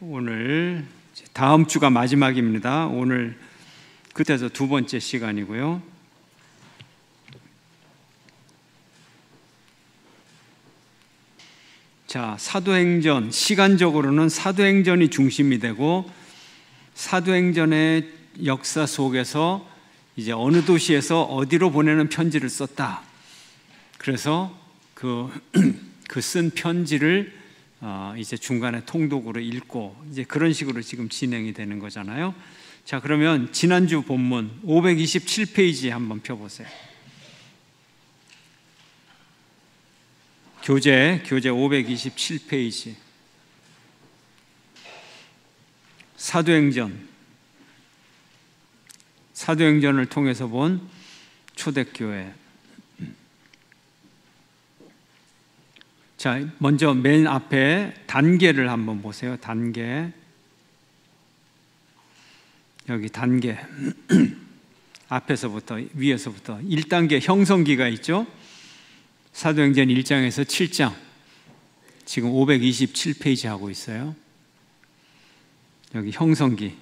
오늘 다음 주가 마지막입니다. 오늘 끝에서 두 번째 시간이고요. 자, 사도행전, 시간적으로는 사도행전이 중심이 되고 사도행전의 역사 속에서 이제 어느 도시에서 어디로 보내는 편지를 썼다. 그래서 그 쓴 편지를 이제 중간에 통독으로 읽고 이제 그런 식으로 지금 진행이 되는 거잖아요. 자, 그러면 지난주 본문 527페이지 한번 펴보세요. 교재 527페이지. 사도행전을 통해서 본 초대교회. 자, 먼저 맨 앞에 단계를 한번 보세요. 단계. 여기 단계. 앞에서부터, 위에서부터 1단계 형성기가 있죠. 사도행전 1장에서 7장. 지금 527페이지 하고 있어요. 여기 형성기.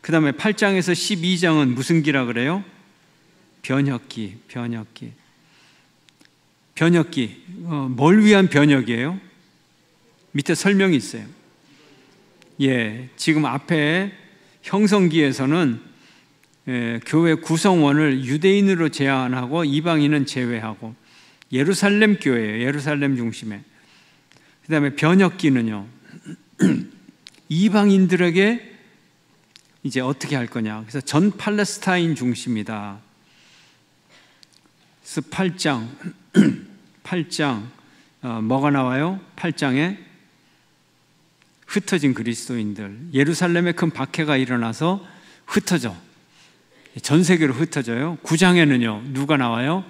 그 다음에 8장에서 12장은 무슨 기라 그래요? 변혁기. 뭘 위한 변혁이에요? 밑에 설명이 있어요. 지금 앞에 형성기에서는 교회 구성원을 유대인으로 제한하고 이방인은 제외하고 예루살렘 교회예요. 예루살렘 중심에. 그 다음에 변혁기는요, 이방인들에게 이제 어떻게 할 거냐. 그래서 전 팔레스타인 중심이다. 그래서 8장 뭐가 나와요? 8장에 흩어진 그리스도인들, 예루살렘에 큰 박해가 일어나서 흩어져, 전 세계로 흩어져요. 9장에는요 누가 나와요?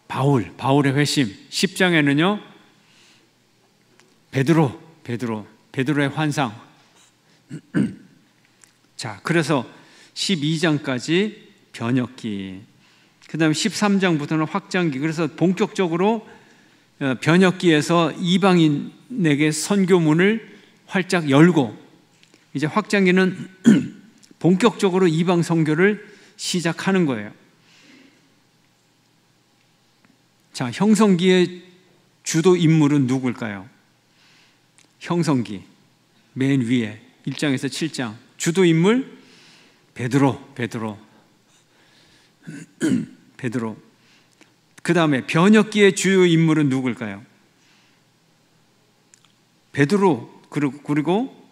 바울의 회심. 10장에는요 베드로의 환상. 자, 그래서 12장까지 변혁기, 그 다음에 13장부터는 확장기. 그래서 본격적으로 변혁기에서 이방인에게 선교문을 활짝 열고, 이제 확장기는 본격적으로 이방 선교를 시작하는 거예요. 자, 형성기의 주도 인물은 누굴까요? 형성기 맨 위에 1장에서 7장 주도 인물 베드로. 그 다음에 변혁기의 주요 인물은 누굴까요? 베드로, 그리고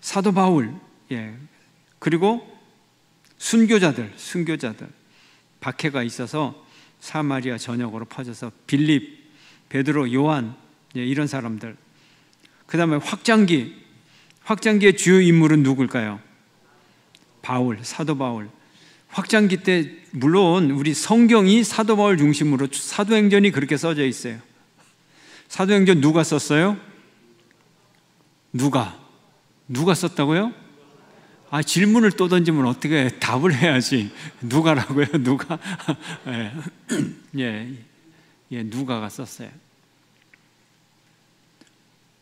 사도 바울, 그리고 순교자들. 박해가 있어서 사마리아 전역으로 퍼져서 빌립, 베드로, 요한, 이런 사람들. 그 다음에 확장기의 주요 인물은 누굴까요? 사도 바울. 확장기 때 물론 우리 성경이 사도 바울 중심으로 사도행전이 그렇게 써져 있어요. 사도행전 누가 썼어요? 누가 썼다고요? 질문을 또 던지면 어떻게 답을 해야지. 누가라고요? 누가? 누가가 썼어요.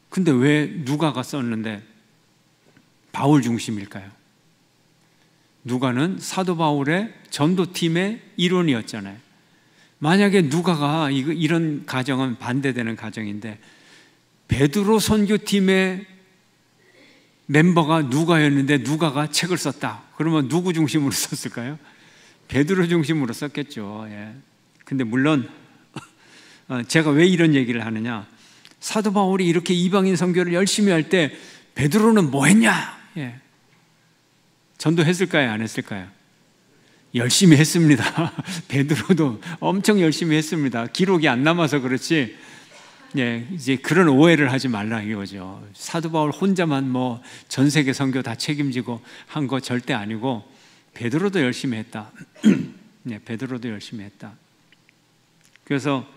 근데 왜 누가가 썼는데 바울 중심일까요? 누가는 사도 바울의 전도팀의 일원이었잖아요. 만약에 누가가 이런 가정은 반대되는 가정인데 베드로 선교팀의 멤버가 누가였는데 누가가 책을 썼다. 그러면 누구 중심으로 썼을까요? 베드로 중심으로 썼겠죠. 근데 물론 제가 왜 이런 얘기를 하느냐, 사도 바울이 이렇게 이방인 선교를 열심히 할 때 베드로는 뭐 했냐? 전도했을까요? 안 했을까요? 열심히 했습니다. 베드로도 엄청 열심히 했습니다. 기록이 안 남아서 그렇지. 이제 그런 오해를 하지 말라 이거죠. 사도 바울 혼자만 뭐 전 세계 선교 다 책임지고 한 거 절대 아니고 베드로도 열심히 했다. 베드로도 열심히 했다. 그래서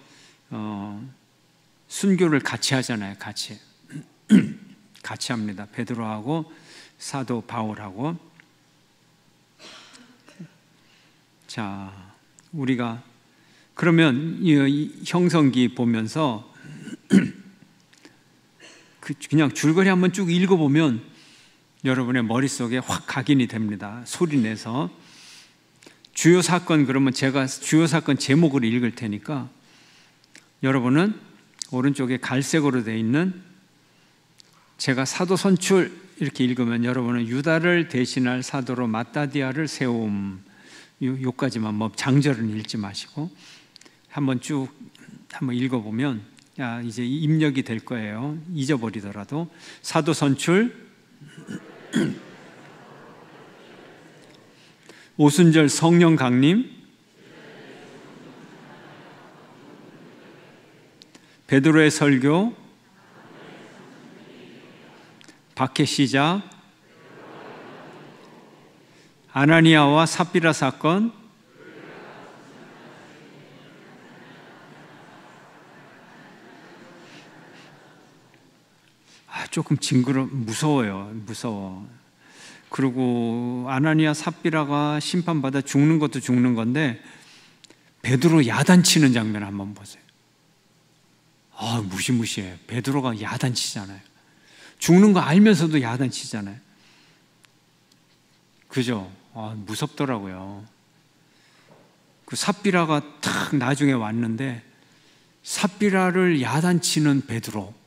순교를 같이 하잖아요. 같이 합니다. 베드로하고 사도 바울하고. 자, 우리가 그러면 이 형성기 보면서 그냥 줄거리 한번 쭉 읽어보면 여러분의 머릿속에 확 각인이 됩니다. 소리내서. 주요 사건, 그러면 제가 주요 사건 제목을 읽을 테니까 여러분은 오른쪽에 갈색으로 되어 있는 제가 사도 선출 이렇게 읽으면 여러분은 유다를 대신할 사도로 마따디아를 세움, 요까지만 뭐 장절은 읽지 마시고 한번 쭉 한번 읽어보면 이제 입력이 될 거예요. 잊어버리더라도. 사도 선출 오순절 성령 강림, 베드로의 설교, 박해 시작, 아나니아와 삽비라 사건, 조금 무서워요. 무서워. 그리고 아나니아 삽비라가 심판받아 죽는 것도 죽는 건데 베드로 야단치는 장면 한번 보세요. 무시무시해. 베드로가 야단치잖아요. 죽는 거 알면서도 야단치잖아요. 그죠? 무섭더라고요. 그 삽비라가 탁 나중에 왔는데 삽비라를 야단치는 베드로.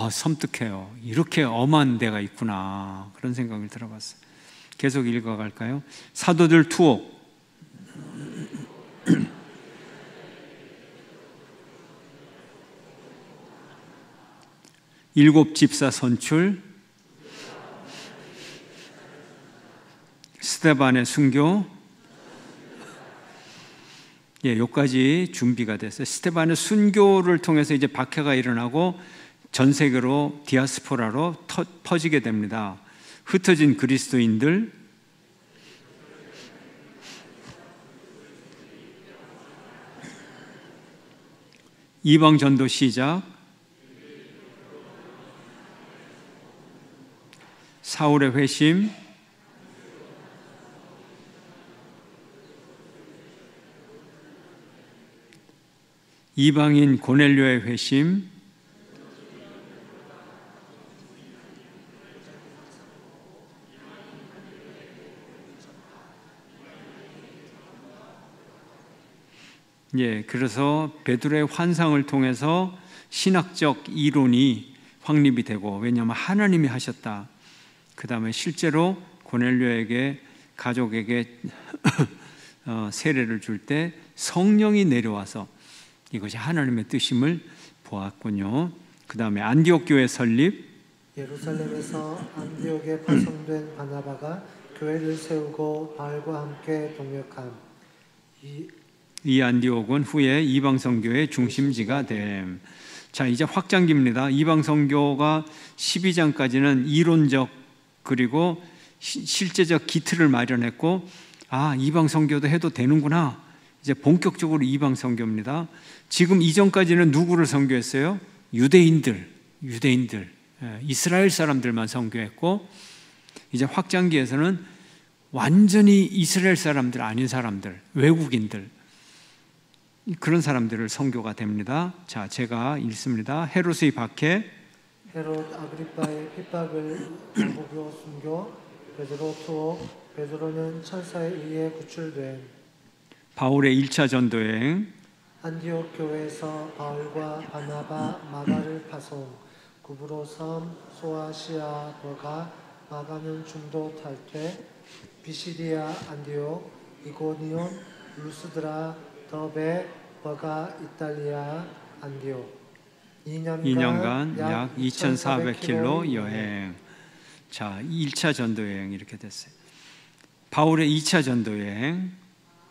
섬뜩해요. 이렇게 엄한 데가 있구나. 그런 생각을 들어봤어요. 계속 읽어갈까요? 사도들 투옥. 일곱 집사 선출. 스데반의 순교. 여기까지 준비가 됐어요. 스데반의 순교를 통해서 이제 박해가 일어나고 전 세계로 디아스포라로 퍼지게 됩니다. 흩어진 그리스도인들, 이방 전도 시작, 사울의 회심, 이방인 고넬료의 회심, 그래서 베드로의 환상을 통해서 신학적 이론이 확립이 되고, 왜냐하면 하나님이 하셨다. 그 다음에 실제로 고넬료에게 가족에게 세례를 줄 때 성령이 내려와서 이것이 하나님의 뜻임을 보았군요. 그 다음에 안디옥 교회 설립. 예루살렘에서 안디옥에 파송된 바나바가 교회를 세우고 바울과 함께 동역함. 이 안디옥은 후에 이방 선교의 중심지가 됨. 자, 이제 확장기입니다. 이방 선교가 12장까지는 이론적 그리고 실제적 기틀을 마련했고, 이방 선교도 해도 되는구나. 이제 본격적으로 이방 선교입니다. 지금 이전까지는 누구를 선교했어요? 유대인들, 이스라엘 사람들만 선교했고, 이제 확장기에서는 완전히 이스라엘 사람들 아닌 사람들, 외국인들, 그런 사람들을 선교가 됩니다. 자, 제가 읽습니다. 헤롯의 박해, 헤롯 아그리빠의 핍박을 양고교 순교, 베드로 투옥, 베드로는 천사에 의해 구출됨. 바울의 1차 전도여행, 안디옥 교회에서 바울과 바나바 마가를 파송, 구브로 섬 소아시아 버가 마가는 중도 탈퇴, 비시디아 안디옥, 이고니온 루스드라 더베 버가 이탈리아 안디옥. 2년간 약 2,400km 여행. 자, 1차 전도여행 이렇게 됐어요. 바울의 2차 전도여행,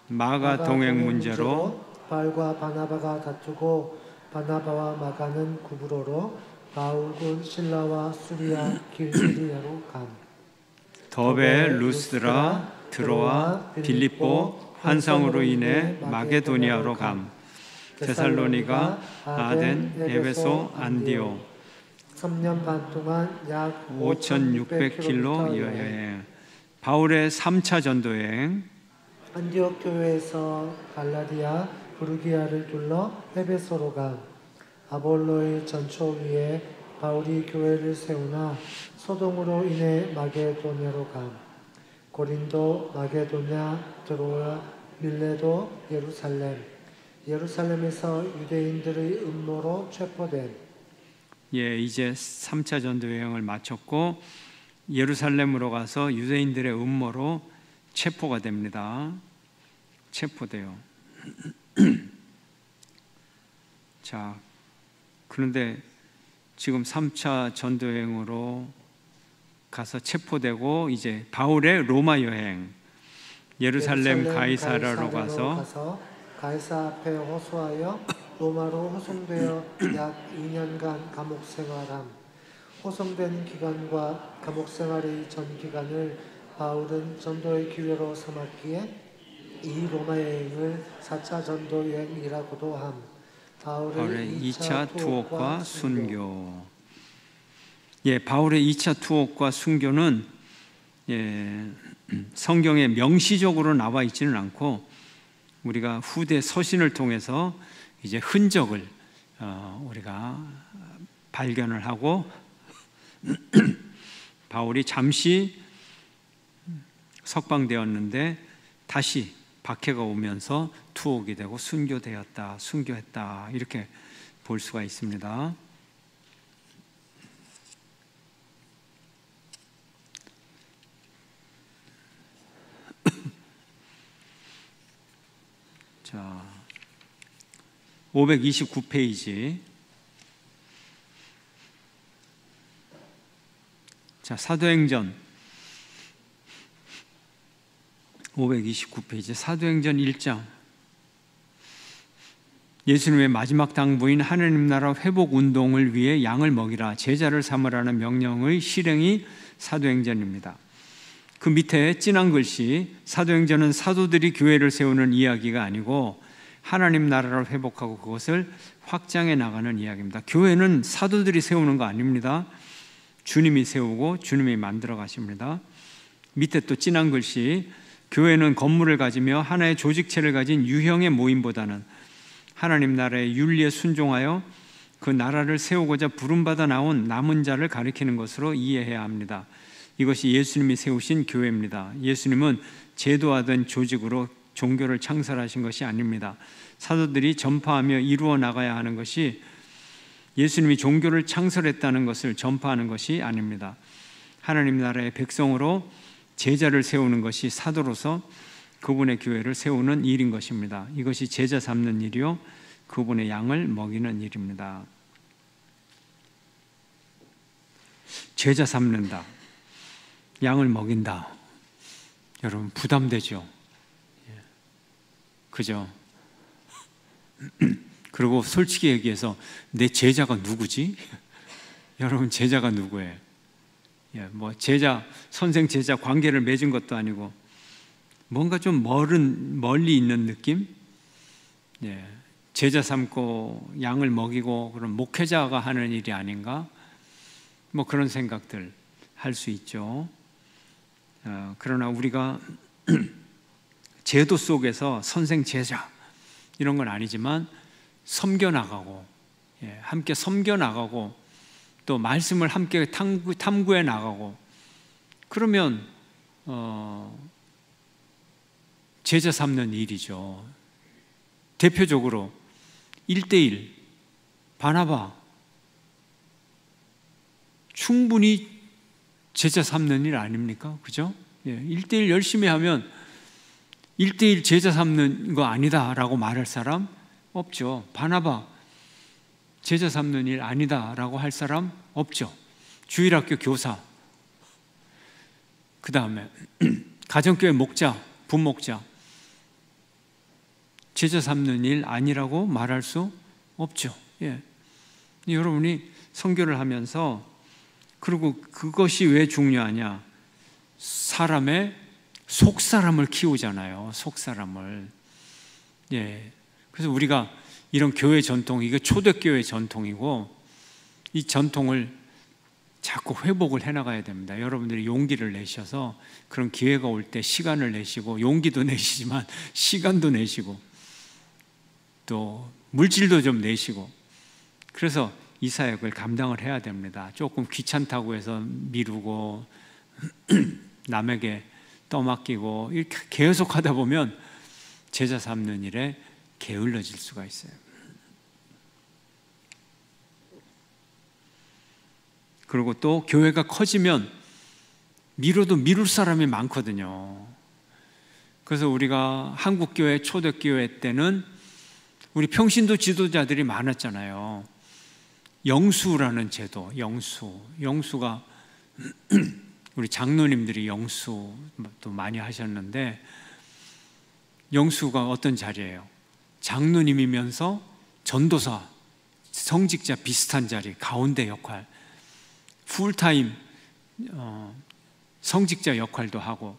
마가 동행 문제로 바울과 바나바가 다투고 바나바와 마가는 구브로로, 바울군 신라와 수리아 길리리아로 감. 더베, 루스드라, 드로아, 빌립보, 환상으로 인해 마게도니아로 감. 데살로니가, 아덴, 에베소, 안디옥. 3년 반 동안 약 5,600km 여행. 바울의 3차 전도여행, 안디옥 교회에서 갈라디아, 부르기아를 둘러 에베소로 감. 아볼로의 전초 위에 바울이 교회를 세우나 소동으로 인해 마게도냐로 감. 고린도, 마게도냐, 드로아, 밀레도, 예루살렘에서 유대인들의 음모로 체포된. 예, 이제 3차 전도 여행을 마쳤고 예루살렘으로 가서 유대인들의 음모로 체포가 됩니다. 체포돼요. 자, 그런데 지금 3차 전도 여행으로 가서 체포되고 이제 바울의 로마 여행, 예루살렘 가이사라로 가서 가이사 앞에 호소하여 로마로 호송되어 약 2년간 감옥 생활함. 호송된 기간과 감옥 생활의 전 기간을 바울은 전도의 기회로 삼았기에 이 로마 여행을 4차 전도 여행이라고도 함. 바울의 2차 투옥과 순교. 예, 바울의 2차 투옥과 순교는 성경에 명시적으로 나와 있지는 않고 우리가 후대 서신을 통해서 이제 흔적을 우리가 발견을 하고 바울이 잠시 석방되었는데 다시 박해가 오면서 투옥이 되고 순교되었다, 순교했다 이렇게 볼 수가 있습니다. 자, 529페이지. 자, 사도행전 529페이지 사도행전 1장. 예수님의 마지막 당부인 하느님 나라 회복 운동을 위해 양을 먹이라 제자를 삼으라는 명령의 실행이 사도행전입니다. 그 밑에 진한 글씨 사도행전은 사도들이 교회를 세우는 이야기가 아니고 하나님 나라를 회복하고 그것을 확장해 나가는 이야기입니다. 교회는 사도들이 세우는 거 아닙니다. 주님이 세우고 주님이 만들어 가십니다. 밑에 또 진한 글씨 교회는 건물을 가지며 하나의 조직체를 가진 유형의 모임보다는 하나님 나라의 윤리에 순종하여 그 나라를 세우고자 부름받아 나온 남은 자를 가리키는 것으로 이해해야 합니다. 이것이 예수님이 세우신 교회입니다. 예수님은 제도화된 조직으로 종교를 창설하신 것이 아닙니다. 사도들이 전파하며 이루어 나가야 하는 것이 예수님이 종교를 창설했다는 것을 전파하는 것이 아닙니다. 하나님 나라의 백성으로 제자를 세우는 것이 사도로서 그분의 교회를 세우는 일인 것입니다. 이것이 제자 삼는 일이요 그분의 양을 먹이는 일입니다. 제자 삼는다, 양을 먹인다. 여러분 부담되죠? 그죠? 그리고 솔직히 얘기해서 내 제자가 누구지? 여러분 제자가 누구예요? 뭐 제자, 선생 제자 관계를 맺은 것도 아니고 뭔가 좀 멀리 있는 느낌? 제자 삼고 양을 먹이고 그런 목회자가 하는 일이 아닌가? 뭐 그런 생각들 할 수 있죠. 그러나 우리가 제도 속에서 선생 제자 이런 건 아니지만 섬겨나가고 함께 섬겨나가고 또 말씀을 함께 탐구해 나가고 그러면 제자 삼는 일이죠. 대표적으로 1:1 바나바 충분히 제자 삼는 일 아닙니까? 그죠? 1:1 열심히 하면 1:1 제자 삼는 거 아니다 라고 말할 사람 없죠. 바나바 제자 삼는 일 아니다 라고 할 사람 없죠. 주일학교 교사, 그 다음에 가정교회 목자, 분목자 제자 삼는 일 아니라고 말할 수 없죠. 여러분이 선교를 하면서 그리고 그것이 왜 중요하냐? 사람의 속사람을 키우잖아요. 속사람을. 그래서 우리가 이런 교회 전통, 이게 초대교회 전통이고 이 전통을 자꾸 회복을 해나가야 됩니다. 여러분들이 용기를 내셔서 그런 기회가 올 때 시간을 내시고 용기도 내시지만 시간도 내시고 또 물질도 좀 내시고 그래서 이 사역을 감당을 해야 됩니다. 조금 귀찮다고 해서 미루고 남에게 떠맡기고 이렇게 계속 하다 보면 제자 삼는 일에 게을러질 수가 있어요. 그리고 또 교회가 커지면 미뤄도 미룰 사람이 많거든요. 그래서 우리가 한국교회 초대교회 때는 우리 평신도 지도자들이 많았잖아요. 영수라는 제도, 영수가 우리 장로님들이 영수도 많이 하셨는데, 영수가 어떤 자리예요? 장로님이면서 전도사, 성직자 비슷한 자리, 가운데 역할, 풀타임 성직자 역할도 하고,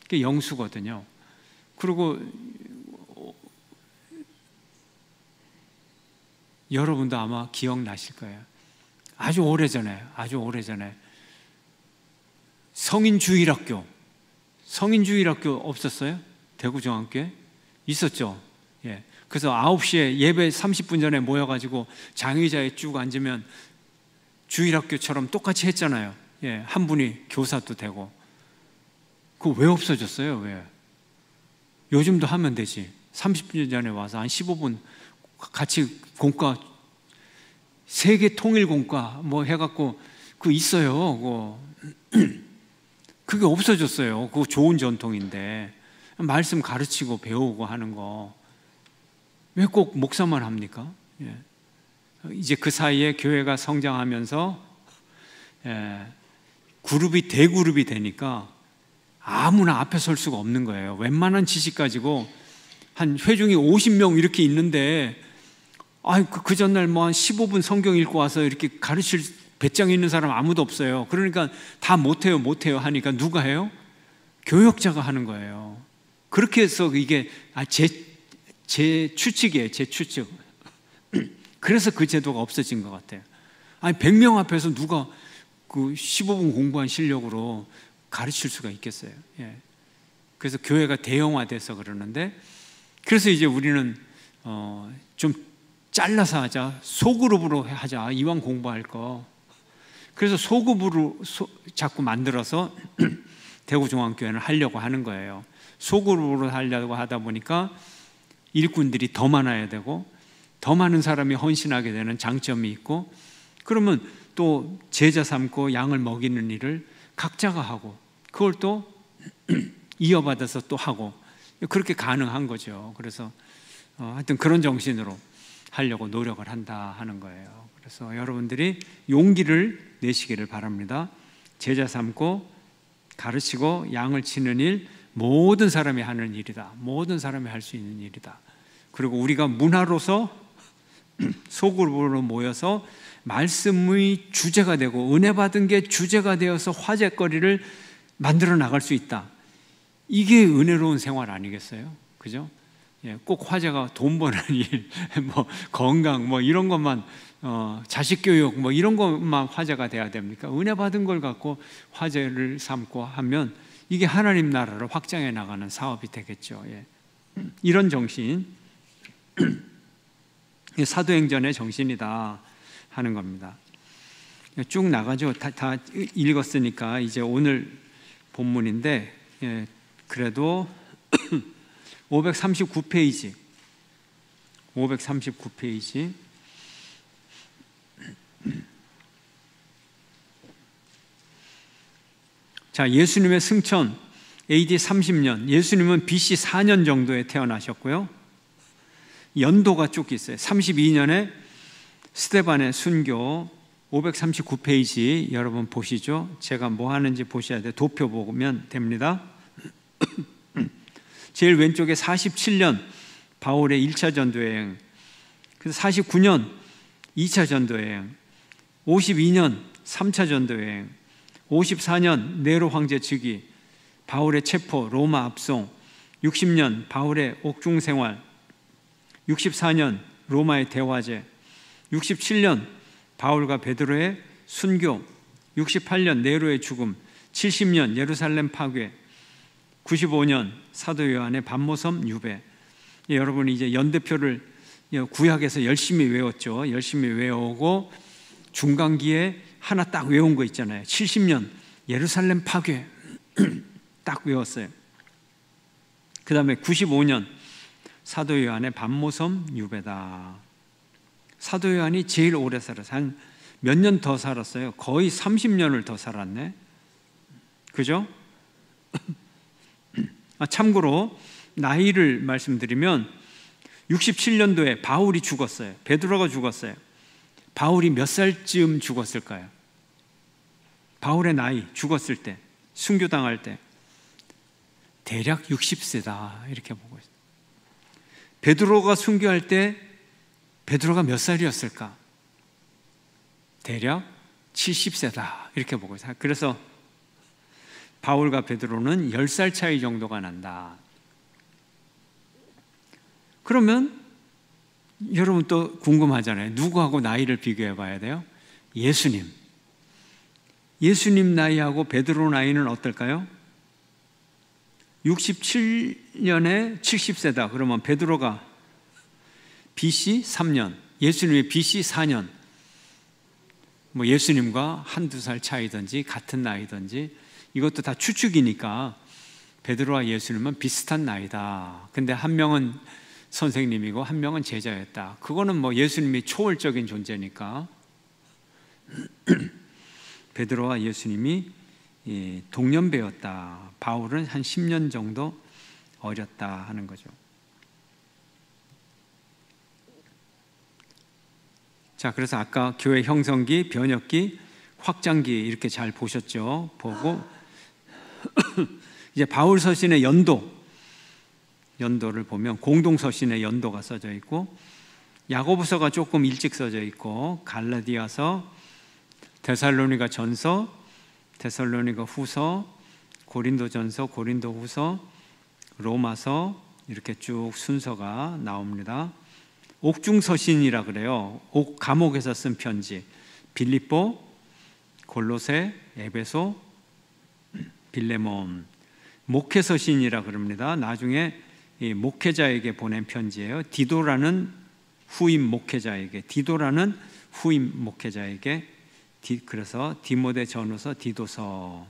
그게 영수거든요. 그리고 여러분도 아마 기억나실 거예요. 아주 오래전에 성인주일학교 없었어요? 대구중앙교회? 있었죠. 예. 그래서 9시에 예배 30분 전에 모여가지고 장의자에 쭉 앉으면 주일학교처럼 똑같이 했잖아요. 예. 한 분이 교사도 되고. 그거 왜 없어졌어요? 왜? 요즘도 하면 되지. 30분 전에 와서 한 15분 같이 공과, 세계 통일 공과 뭐 해갖고 그거 있어요. 그게 없어졌어요. 그거 좋은 전통인데, 말씀 가르치고 배우고 하는 거 왜 꼭 목사만 합니까? 예. 이제 그 사이에 교회가 성장하면서 대그룹이 되니까 아무나 앞에 설 수가 없는 거예요. 웬만한 지식 가지고 한 회중이 50명 이렇게 있는데, 그 전날 뭐 한 15분 성경 읽고 와서 이렇게 가르칠 배짱 있는 사람 아무도 없어요. 그러니까 다 못해요 하니까 누가 해요? 교역자가 하는 거예요. 그렇게 해서 이게 제 추측이에요. 제 추측. 그래서 그 제도가 없어진 것 같아요. 100명 앞에서 누가 그 15분 공부한 실력으로 가르칠 수가 있겠어요. 예. 그래서 교회가 대형화돼서 그러는데, 그래서 이제 우리는 좀 잘라서 하자, 소그룹으로 하자, 이왕 공부할 거. 그래서 소그룹으로 자꾸 만들어서 대구중앙교회는 하려고 하는 거예요. 소그룹으로 하려고 하다 보니까 일꾼들이 더 많아야 되고, 더 많은 사람이 헌신하게 되는 장점이 있고, 그러면 또 제자 삼고 양을 먹이는 일을 각자가 하고, 그걸 또 이어받아서 또 하고, 그렇게 가능한 거죠. 그래서 하여튼 그런 정신으로 하려고 노력을 한다 하는 거예요. 그래서 여러분들이 용기를 내시기를 바랍니다. 제자 삼고 가르치고 양을 치는 일, 모든 사람이 하는 일이다. 모든 사람이 할 수 있는 일이다. 그리고 우리가 문화로서 소그룹으로 모여서 말씀의 주제가 되고 은혜 받은 게 주제가 되어서 화제거리를 만들어 나갈 수 있다. 이게 은혜로운 생활 아니겠어요? 그죠? 예, 꼭 화제가 돈 버는 일, 뭐 건강, 뭐 이런 것만, 자식 교육, 뭐 이런 것만 화제가 돼야 됩니까? 은혜 받은 걸 갖고 화제를 삼고 하면 이게 하나님 나라를 확장해 나가는 사업이 되겠죠. 예. 이런 정신, 사도행전의 정신이다 하는 겁니다. 쭉 나가죠. 다 읽었으니까 이제 오늘 본문인데, 예, 그래도 539페이지 자, 예수님의 승천 AD 30년, 예수님은 BC 4년 정도에 태어나셨고요. 연도가 쭉 있어요. 32년에 스데반의 순교, 539페이지 여러분 보시죠. 제가 뭐 하는지 보셔야 돼요. 도표 보면 됩니다. 제일 왼쪽에 47년 바울의 1차 전도여행, 그래서 49년 2차 전도여행, 52년 3차 전도여행, 54년 네로 황제 즉위, 바울의 체포, 로마 압송, 60년 바울의 옥중 생활, 64년 로마의 대화제, 67년 바울과 베드로의 순교, 68년 네로의 죽음, 70년 예루살렘 파괴, 95년 사도 요한의 반모섬 유배. 여러분이 이제 연대표를 구약에서 열심히 외웠죠. 열심히 외우고 중간기에 하나 딱 외운 거 있잖아요. 70년 예루살렘 파괴 딱 외웠어요. 그 다음에 95년 사도 요한의 반모섬 유배다. 사도 요한이 제일 오래 살았어요. 한 몇 년 더 살았어요. 거의 30년을 더 살았네. 그죠? 참고로 나이를 말씀드리면 67년도에 바울이 죽었어요. 베드로가 죽었어요. 바울이 몇 살쯤 죽었을까요? 바울의 나이, 죽었을 때, 순교당할 때 대략 60세다 이렇게 보고 있어요. 베드로가 순교할 때 베드로가 몇 살이었을까? 대략 70세다 이렇게 보고 있어요. 그래서 바울과 베드로는 10살 차이 정도가 난다. 그러면 여러분 또 궁금하잖아요. 누구하고 나이를 비교해 봐야 돼요? 예수님. 예수님 나이하고 베드로 나이는 어떨까요? 67년에 70세다. 그러면 베드로가 BC 3년, 예수님이 BC 4년. 뭐 예수님과 한두 살 차이든지 같은 나이든지 이것도 다 추측이니까 베드로와 예수님은 비슷한 나이다. 근데 한 명은 선생님이고 한 명은 제자였다. 그거는 뭐 예수님이 초월적인 존재니까 베드로와 예수님이 동년배였다. 바울은 한 10년 정도 어렸다 하는 거죠. 자, 그래서 아까 교회 형성기, 변혁기, 확장기 이렇게 잘 보셨죠? 보고 이제 바울 서신의 연도를 보면 공동 서신의 연도가 써져 있고 야고보서가 조금 일찍 써져 있고 갈라디아서, 데살로니가 전서, 데살로니가 후서, 고린도전서, 고린도 후서, 로마서 이렇게 쭉 순서가 나옵니다. 옥중서신이라 그래요. 감옥에서 쓴 편지. 빌립보, 골로새, 에베소, 빌레몬. 목회서신이라 그럽니다. 나중에 이 목회자에게 보낸 편지예요. 디도라는 후임 목회자에게, 그래서 디모데 전후서, 디도서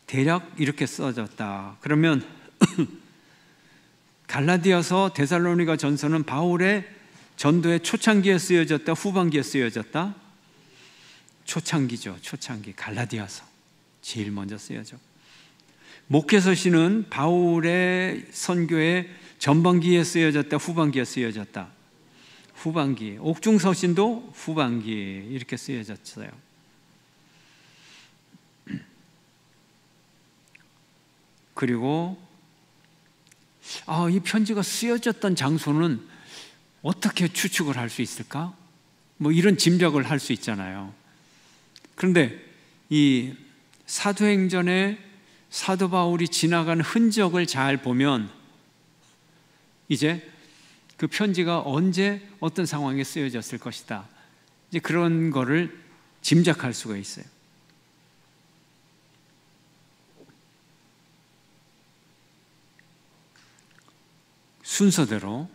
대략 이렇게 써졌다. 그러면 갈라디아서, 데살로니가 전서는 바울의 전도의 초창기에 쓰여졌다, 후반기에 쓰여졌다? 초창기죠. 초창기. 갈라디아서 제일 먼저 쓰여져. 목회서신은 바울의 선교의 전반기에 쓰여졌다, 후반기에 쓰여졌다? 후반기. 옥중서신도 후반기 이렇게 쓰여졌어요. 그리고 이 편지가 쓰여졌던 장소는 어떻게 추측을 할 수 있을까? 뭐 이런 짐작을 할 수 있잖아요. 그런데 이 사도행전에 사도 바울이 지나간 흔적을 잘 보면 이제 그 편지가 언제 어떤 상황에 쓰여졌을 것이다. 이제 그런 거를 짐작할 수가 있어요. 순서대로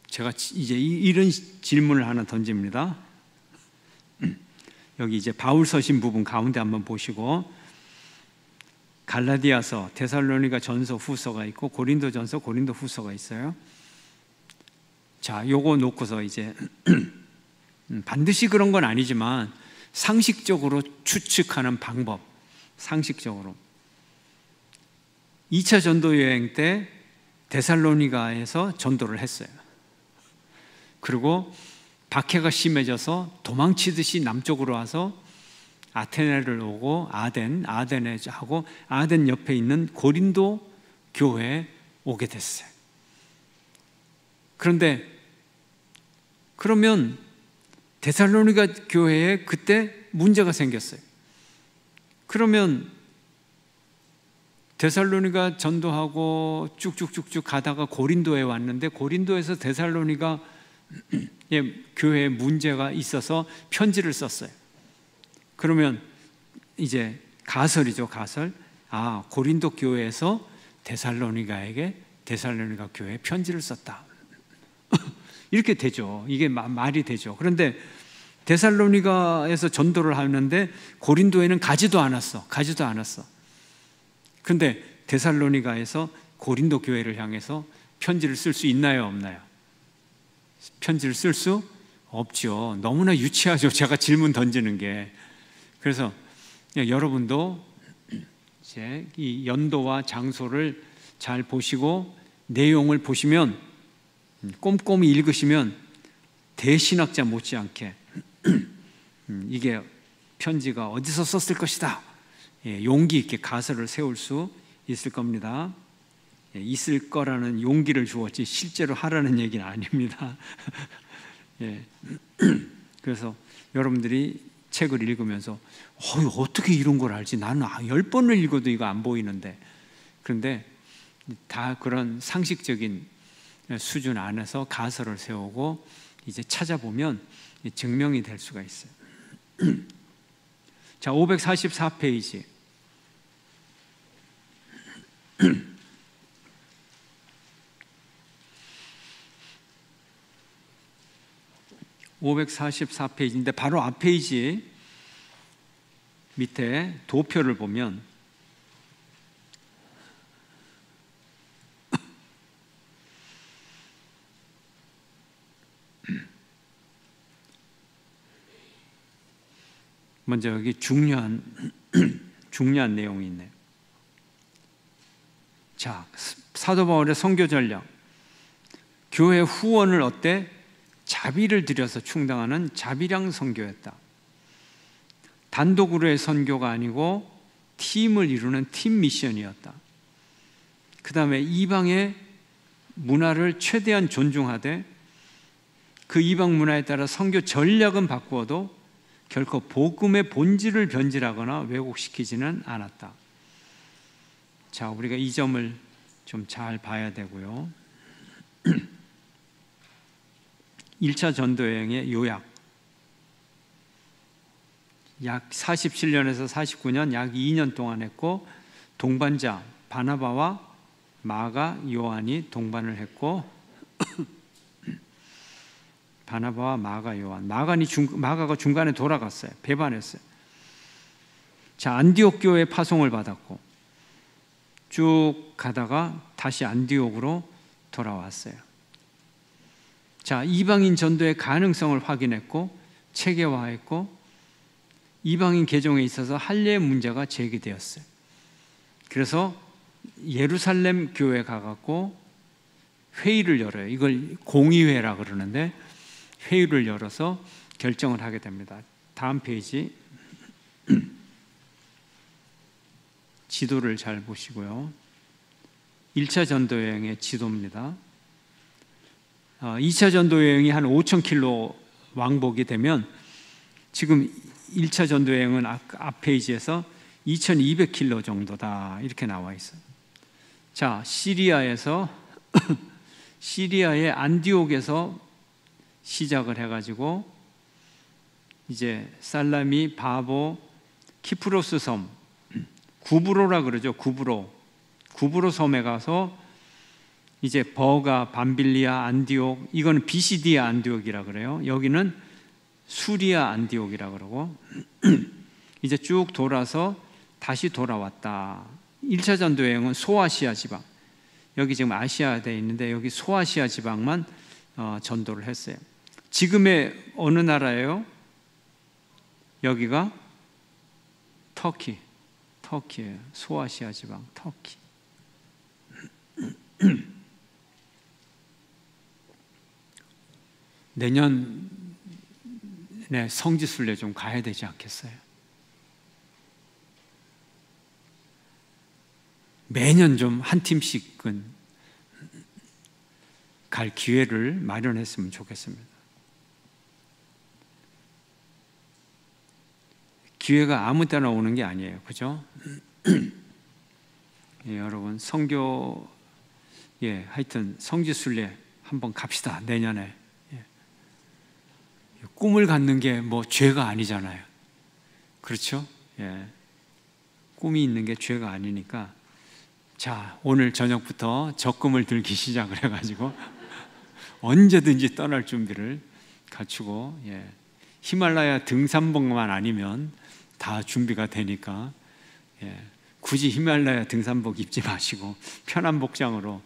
제가 이제 이런 질문을 하나 던집니다. 여기 이제 바울 서신 부분 가운데 한번 보시고 갈라디아서, 데살로니가 전서, 후서가 있고 고린도 전서, 고린도 후서가 있어요. 자, 요거 놓고서 이제 반드시 그런 건 아니지만 상식적으로 추측하는 방법, 상식적으로 2차 전도 여행 때 데살로니가에서 전도를 했어요. 그리고 박해가 심해져서 도망치듯이 남쪽으로 와서 아테네를 오고 아덴에 하고 아덴 옆에 있는 고린도 교회에 오게 됐어요. 그런데 그러면 데살로니가 교회에 그때 문제가 생겼어요. 그러면 데살로니가 전도하고 쭉쭉쭉쭉 가다가 고린도에 왔는데 고린도에서 데살로니가 교회에 문제가 있어서 편지를 썼어요. 그러면 이제 가설이죠, 가설. 고린도 교회에서 데살로니가 교회에 편지를 썼다. 이렇게 되죠. 이게 말이 되죠. 그런데 데살로니가에서 전도를 하는데 고린도에는 가지도 않았어. 그런데 데살로니가에서 고린도 교회를 향해서 편지를 쓸 수 있나요, 없나요? 편지를 쓸 수 없죠. 너무나 유치하죠. 제가 질문 던지는 게. 그래서 여러분도 이제 이 연도와 장소를 잘 보시고 내용을 보시면, 꼼꼼히 읽으시면 대신학자 못지않게 이게 편지가 어디서 썼을 것이다, 용기 있게 가설을 세울 수 있을 겁니다. 있을 거라는 용기를 주었지 실제로 하라는 얘기는 아닙니다. 그래서 여러분들이 책을 읽으면서 어떻게 이런 걸 알지? 나는 10번을 읽어도 이거 안 보이는데. 그런데 다 그런 상식적인 수준 안에서 가설을 세우고 이제 찾아보면 증명이 될 수가 있어요. 자, 544페이지. (544페이지인데) 바로 앞 페이지 밑에 도표를 보면 먼저 여기 중요한 내용이 있네요. 자, 사도 바울의 선교 전략. 교회 후원을 어때? 자비를 들여서 충당하는 자비량 선교였다. 단독으로의 선교가 아니고 팀을 이루는 팀 미션이었다. 그 다음에 이방의 문화를 최대한 존중하되 그 이방 문화에 따라 선교 전략은 바꾸어도 결코 복음의 본질을 변질하거나 왜곡시키지는 않았다. 자, 우리가 이 점을 좀 잘 봐야 되고요. 1차 전도여행의 요약. 약 47년에서 49년, 약 2년 동안 했고, 동반자 바나바와 마가, 요한이 동반을 했고, 바나바와 마가, 요한. 마가가 중간에 돌아갔어요. 배반했어요. 자, 안디옥 교회 파송을 받았고 쭉 가다가 다시 안디옥으로 돌아왔어요. 자, 이방인 전도의 가능성을 확인했고 체계화했고 이방인 개종에 있어서 할례의 문제가 제기되었어요. 그래서 예루살렘 교회에 가갖고 회의를 열어요. 이걸 공의회라 그러는데 회의를 열어서 결정을 하게 됩니다. 다음 페이지. 지도를 잘 보시고요. 1차 전도여행의 지도입니다. 2차 전도여행이 한 5,000km 왕복이 되면 지금 1차 전도여행은 앞 페이지에서 2,200km 정도다 이렇게 나와 있어요. 자, 시리아의 안디옥에서 시작을 해가지고 이제 살라미, 바보, 키프로스 섬, 구브로라 그러죠. 구브로 섬에 가서 이제 버가, 밤빌리아, 안디옥, 이거는 비시디아 안디옥이라 그래요. 여기는 수리아 안디옥이라 그러고 이제 쭉 돌아서 다시 돌아왔다. 1차 전도 여행은 소아시아 지방, 여기 지금 아시아에 있는데 여기 소아시아 지방만 전도를 했어요. 지금의 어느 나라예요? 여기가 터키예요. 소아시아 지방 터키. 내년에 성지순례 좀 가야 되지 않겠어요? 매년 좀 한 팀씩은 갈 기회를 마련했으면 좋겠습니다. 기회가 아무 때나 오는 게 아니에요. 그죠? 예, 여러분 하여튼 성지순례 한번 갑시다. 내년에. 예. 꿈을 갖는 게 뭐 죄가 아니잖아요. 그렇죠? 예. 꿈이 있는 게 죄가 아니니까 자, 오늘 저녁부터 적금을 들기 시작을 해가지고 언제든지 떠날 준비를 갖추고, 히말라야 등산복만 아니면 다 준비가 되니까, 굳이 히말라야 등산복 입지 마시고 편한 복장으로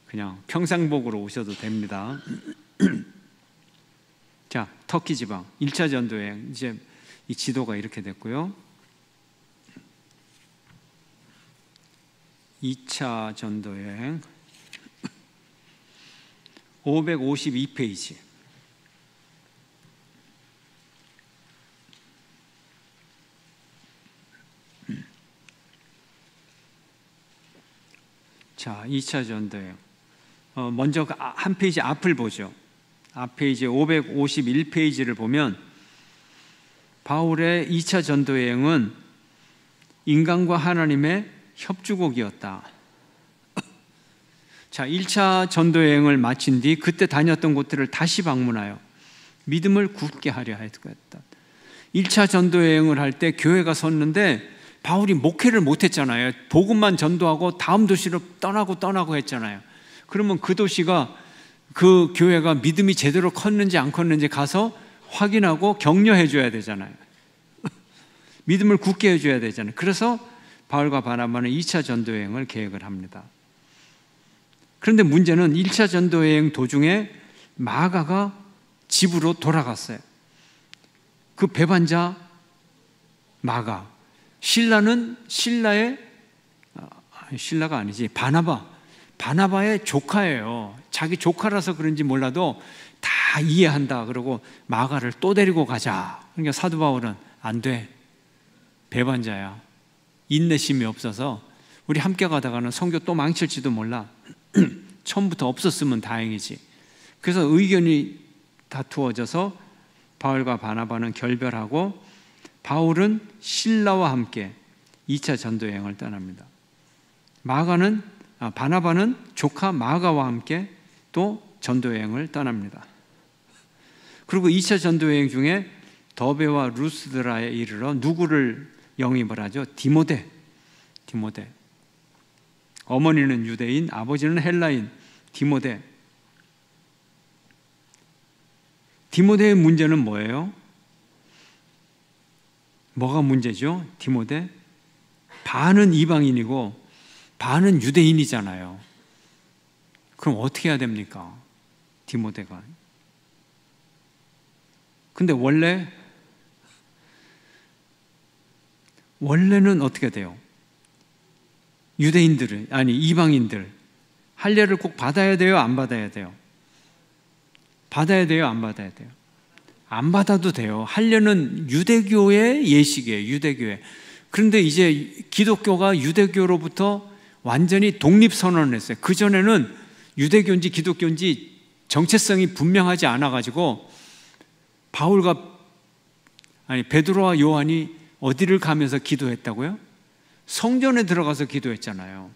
그냥 평상복으로 오셔도 됩니다. 자, 터키 지방 1차 전도여행, 이제 이 지도가 이렇게 됐고요. 2차 전도여행 552페이지. 자, 2차 전도여행. 먼저 한 페이지 앞을 보죠. 앞에 이제 551페이지를 보면 바울의 2차 전도여행은 인간과 하나님의 협주곡이었다. 자, 1차 전도여행을 마친 뒤 그때 다녔던 곳들을 다시 방문하여 믿음을 굳게 하려 했다. 1차 전도여행을 할 때 교회가 섰는데 바울이 목회를 못했잖아요. 복음만 전도하고 다음 도시로 떠나고 했잖아요. 그러면 그 도시가, 그 교회가 믿음이 제대로 컸는지 안 컸는지 가서 확인하고 격려해 줘야 되잖아요. 믿음을 굳게 해줘야 되잖아요. 그래서 바울과 바나바는 2차 전도여행을 계획을 합니다. 그런데 문제는 1차 전도여행 도중에 마가가 집으로 돌아갔어요. 그 배반자 마가, 신라는 신라가 아니지, 바나바의 조카예요. 자기 조카라서 그런지 몰라도 다 이해한다. 그러고 마가를 또 데리고 가자. 그러니까 사도 바울은 안 돼, 배반자야, 인내심이 없어서 우리 함께 가다가는 선교 또 망칠지도 몰라. 처음부터 없었으면 다행이지. 그래서 의견이 다투어져서 바울과 바나바는 결별하고 바울은 신라와 함께 2차 전도여행을 떠납니다. 바나바는 조카 마가와 함께 또 전도여행을 떠납니다. 그리고 2차 전도여행 중에 더베와 루스드라에 이르러 누구를 영입을 하죠? 디모데. 어머니는 유대인, 아버지는 헬라인 디모데. 디모데의 문제는 뭐예요? 뭐가 문제죠? 디모데? 반은 이방인이고 반은 유대인이잖아요. 그럼 어떻게 해야 됩니까? 디모데가. 근데 원래는 어떻게 돼요? 이방인들 할례를 꼭 받아야 돼요? 안 받아야 돼요? 받아야 돼요? 안 받아야 돼요? 안 받아도 돼요. 할례는 유대교의 예식이에요. 유대교의. 그런데 이제 기독교가 유대교로부터 완전히 독립선언을 했어요. 그전에는 유대교인지 기독교인지 정체성이 분명하지 않아가지고 베드로와 요한이 어디를 가면서 기도했다고요? 성전에 들어가서 기도했잖아요.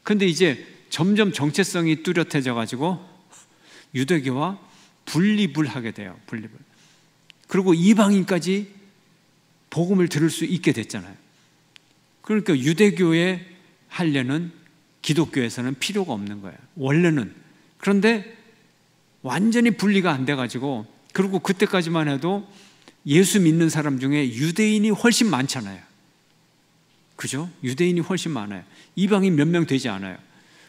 그런데 이제 점점 정체성이 뚜렷해져가지고 유대교와 분립을 하게 돼요. 그리고 이방인까지 복음을 들을 수 있게 됐잖아요. 그러니까 유대교의 할례는 기독교에서는 필요가 없는 거예요. 원래는. 그런데 완전히 분리가 안 돼가지고, 그리고 그때까지만 해도 예수 믿는 사람 중에 유대인이 훨씬 많잖아요. 그죠? 유대인이 훨씬 많아요. 이방인 몇 명 되지 않아요.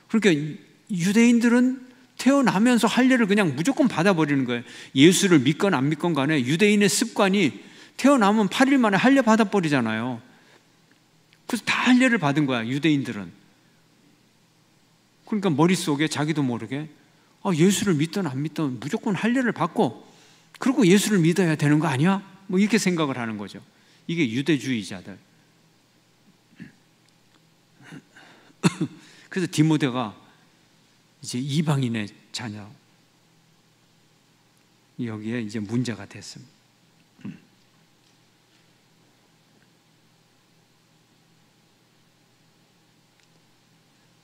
그러니까 유대인들은 태어나면서 할례를 그냥 무조건 받아버리는 거예요. 예수를 믿건 안 믿건 간에 유대인의 습관이 태어나면 8일 만에 할례 받아버리잖아요. 그래서 다 할례를 받은 거야, 유대인들은. 그러니까 머릿속에 자기도 모르게 예수를 믿든 안 믿든 무조건 할례를 받고 그리고 예수를 믿어야 되는 거 아니야? 뭐 이렇게 생각을 하는 거죠. 이게 유대주의자들. 그래서 디모데가 이제 이방인의 자녀, 여기에 이제 문제가 됐습니다.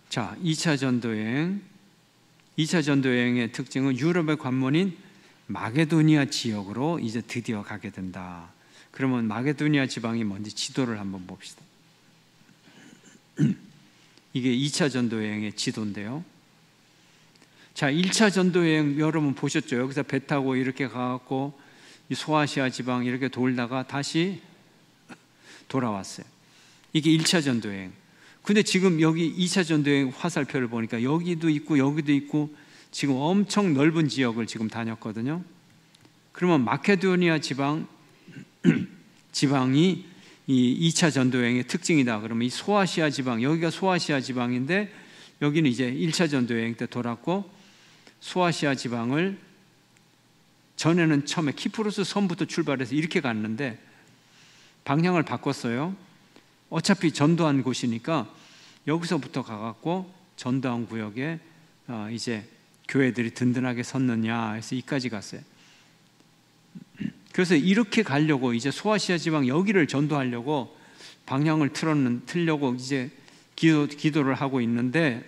자, 2차 전도여행의 특징은 유럽의 관문인 마게도니아 지역으로 이제 드디어 가게 된다. 그러면 마게도니아 지방이 뭔지 지도를 한번 봅시다. 이게 2차 전도여행의 지도인데요. 자, 1차 전도 여행 여러분 보셨죠? 여기서 배 타고 이렇게 가갖고 이 소아시아 지방 이렇게 돌다가 다시 돌아왔어요. 이게 1차 전도 여행. 근데 지금 여기 2차 전도 여행 화살표를 보니까 여기도 있고 여기도 있고 지금 엄청 넓은 지역을 지금 다녔거든요. 그러면 마케도니아 지방이 이 2차 전도 여행의 특징이다. 그러면 이 소아시아 지방, 여기가 소아시아 지방인데 여기는 이제 1차 전도 여행 때 돌았고, 소아시아 지방을 전에는 처음에 키프로스 섬부터 출발해서 이렇게 갔는데 방향을 바꿨어요. 어차피 전도한 곳이니까 여기서부터 가갖고 전도한 구역에 이제 교회들이 든든하게 섰느냐 해서 이까지 갔어요. 그래서 이렇게 가려고 이제 소아시아 지방 여기를 전도하려고 방향을 틀려고 이제 기도를 하고 있는데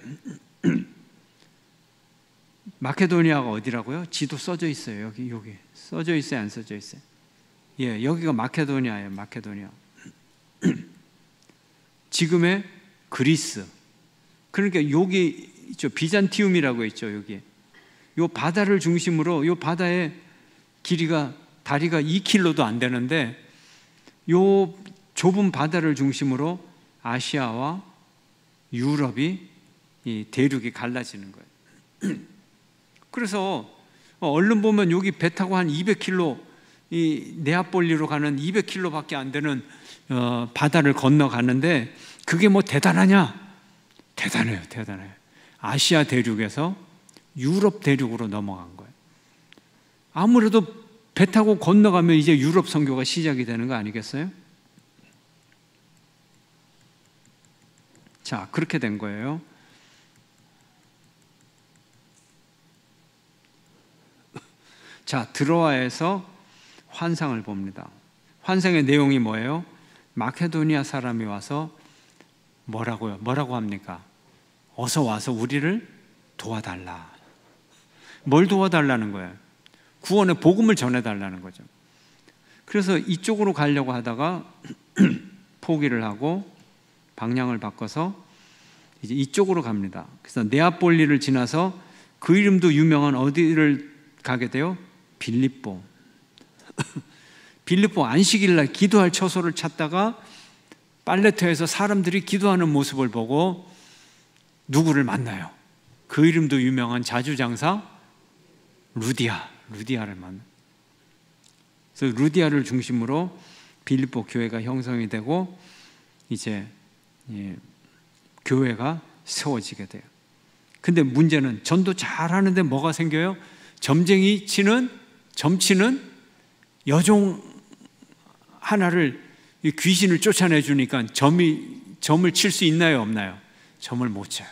마케도니아가 어디라고요? 지도 써져 있어요. 여기 써져 있어요, 안 써져 있어요? 예, 여기가 마케도니아예요. 마케도니아. 지금의 그리스. 그러니까 여기 있죠. 비잔티움이라고 있죠. 여기. 요 바다를 중심으로 요 바다의 다리가 2km도 안 되는데 요 좁은 바다를 중심으로 아시아와 유럽이 이 대륙이 갈라지는 거예요. 그래서 얼른 보면 여기 배 타고 한 200km, 이 네아폴리로 가는 200km밖에 안 되는 바다를 건너가는데 그게 뭐 대단하냐? 대단해요. 아시아 대륙에서 유럽 대륙으로 넘어간 거예요. 아무래도 배 타고 건너가면 이제 유럽 선교가 시작이 되는 거 아니겠어요? 자, 그렇게 된 거예요. 자, 드로아에서 환상을 봅니다. 환상의 내용이 뭐예요? 마케도니아 사람이 와서 뭐라고 합니까? 어서 와서 우리를 도와달라. 뭘 도와달라는 거예요? 구원의 복음을 전해달라는 거죠. 그래서 이쪽으로 가려고 하다가 포기를 하고 방향을 바꿔서 이제 이쪽으로 갑니다. 그래서 네아폴리를 지나서 그 이름도 유명한 어디를 가게 돼요? 빌립보. 빌립보 안식일날 기도할 처소를 찾다가 빨레토에서 사람들이 기도하는 모습을 보고 누구를 만나요? 그 이름도 유명한 자주장사 루디아를 만나요. 그래서 루디아를 중심으로 빌립보 교회가 형성이 되고 이제 교회가 세워지게 돼요. 근데 문제는 전도 잘하는데 뭐가 생겨요? 점치는 여종 하나를 귀신을 쫓아내 주니까 점을 칠 수 있나요, 없나요? 점을 못 쳐요.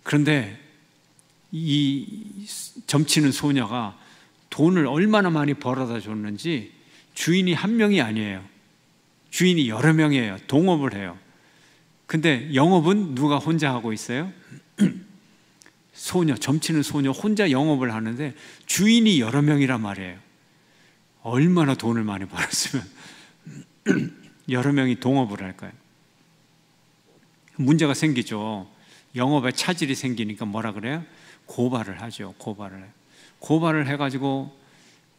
그런데 이 점치는 소녀가 돈을 얼마나 많이 벌어다 줬는지 주인이 한 명이 아니에요. 주인이 여러 명이에요. 동업을 해요. 근데 영업은 누가 혼자 하고 있어요? 점치는 소녀 혼자 영업을 하는데 주인이 여러 명이란 말이에요. 얼마나 돈을 많이 벌었으면 여러 명이 동업을 할까요? 문제가 생기죠. 영업에 차질이 생기니까 뭐라 그래요? 고발을 하죠. 고발을 해가지고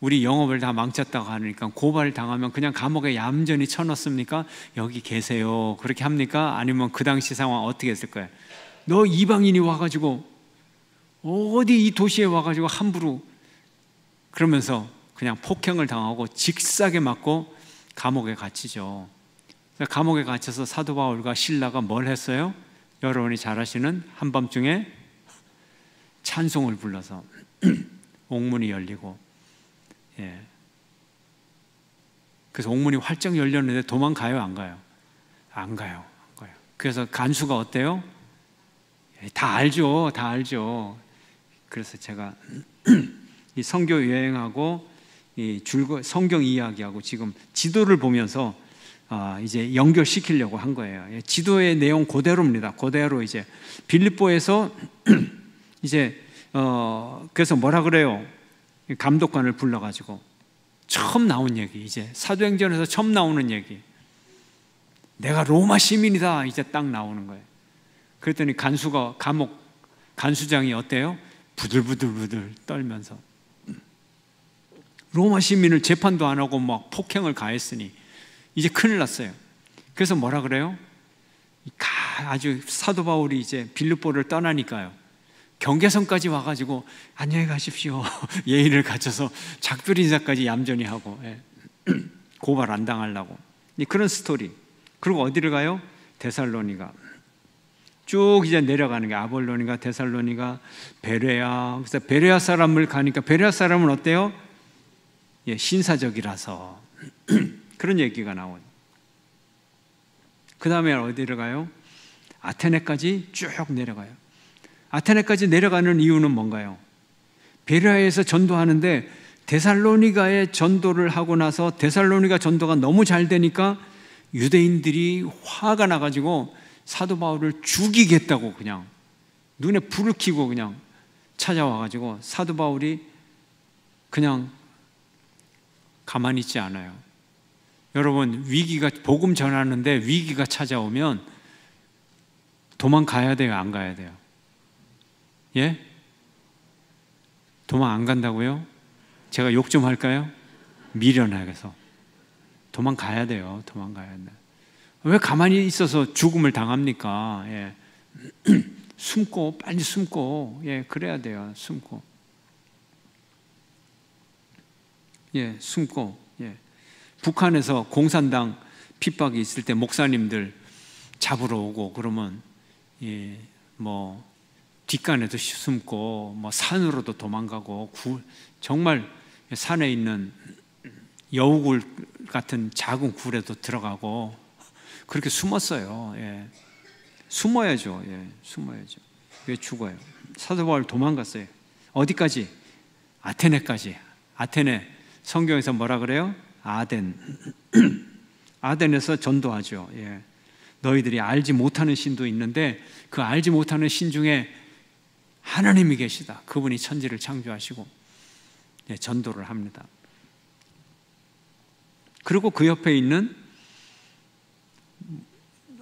우리 영업을 다 망쳤다고 하니까 고발을 당하면 그냥 감옥에 얌전히 쳐넣습니까? 여기 계세요. 그렇게 합니까? 아니면 그 당시 상황 어떻게 했을 거예요? 너 이방인이 와가지고 어디 이 도시에 와가지고 함부로 그러면서 그냥 폭행을 당하고 직사게 맞고 감옥에 갇히죠. 감옥에 갇혀서 사도 바울과 실라가 뭘 했어요? 여러분이 잘 아시는 한밤중에 찬송을 불러서 옥문이 열리고, 그래서 옥문이 활짝 열렸는데 도망가요, 안 가요? 안 가요. 그래서 간수가 어때요? 다 알죠. 그래서 제가 이 선교 여행하고 이 성경 이야기하고 지금 지도를 보면서 이제 연결시키려고 한 거예요. 지도의 내용 그대로입니다. 그대로 이제 빌립보에서 이제 그래서 뭐라 그래요? 감독관을 불러가지고 처음 나온 얘기, 이제 사도행전에서 처음 나오는 얘기. 내가 로마 시민이다. 이제 딱 나오는 거예요. 그랬더니 간수장이 어때요? 부들부들 떨면서 로마 시민을 재판도 안 하고 막 폭행을 가했으니 이제 큰일 났어요. 그래서 뭐라 그래요? 아주 사도 바울이 이제 빌립보를 떠나니까요, 경계선까지 와가지고 안녕히 가십시오 예의를 갖춰서 작별 인사까지 얌전히 하고, 고발 안 당하려고 그런 스토리. 그리고 어디를 가요? 데살로니가. 쭉 이제 내려가는 게 아볼로니가, 데살로니가, 베레아. 그래서 베레아 사람을 가니까 베레아 사람은 어때요? 신사적이라서 그런 얘기가 나오죠. 그 다음에 어디를 가요? 아테네까지 쭉 내려가요. 아테네까지 내려가는 이유는 뭔가요? 베레아에서 전도하는데 데살로니가에 전도를 하고 나서 데살로니가 전도가 너무 잘 되니까 유대인들이 화가 나가지고 사도 바울을 죽이겠다고 그냥 눈에 불을 켜고 그냥 찾아와가지고 사도 바울이 그냥 가만히 있지 않아요. 여러분, 복음 전하는데 위기가 찾아오면 도망가야 돼요, 안 가야 돼요? 예? 도망 안 간다고요? 제가 욕 좀 할까요? 미련하게서 도망가야 돼요. 도망가야 돼요. 왜 가만히 있어서 죽음을 당합니까? 예. 숨고, 빨리 숨고, 그래야 돼요. 숨고. 숨고. 북한에서 공산당 핍박이 있을 때 목사님들 잡으러 오고 그러면 뭐 뒷간에도 숨고 뭐 산으로도 도망가고 정말 산에 있는 여우굴 같은 작은 굴에도 들어가고 그렇게 숨었어요. 숨어야죠. 숨어야죠. 왜 죽어요? 사도 바울 도망갔어요. 어디까지? 아테네까지. 아테네. 성경에서 뭐라 그래요? 아덴. 아덴에서 전도하죠. 너희들이 알지 못하는 신도 있는데 그 알지 못하는 신 중에 하나님이 계시다. 그분이 천지를 창조하시고 전도를 합니다. 그리고 그 옆에 있는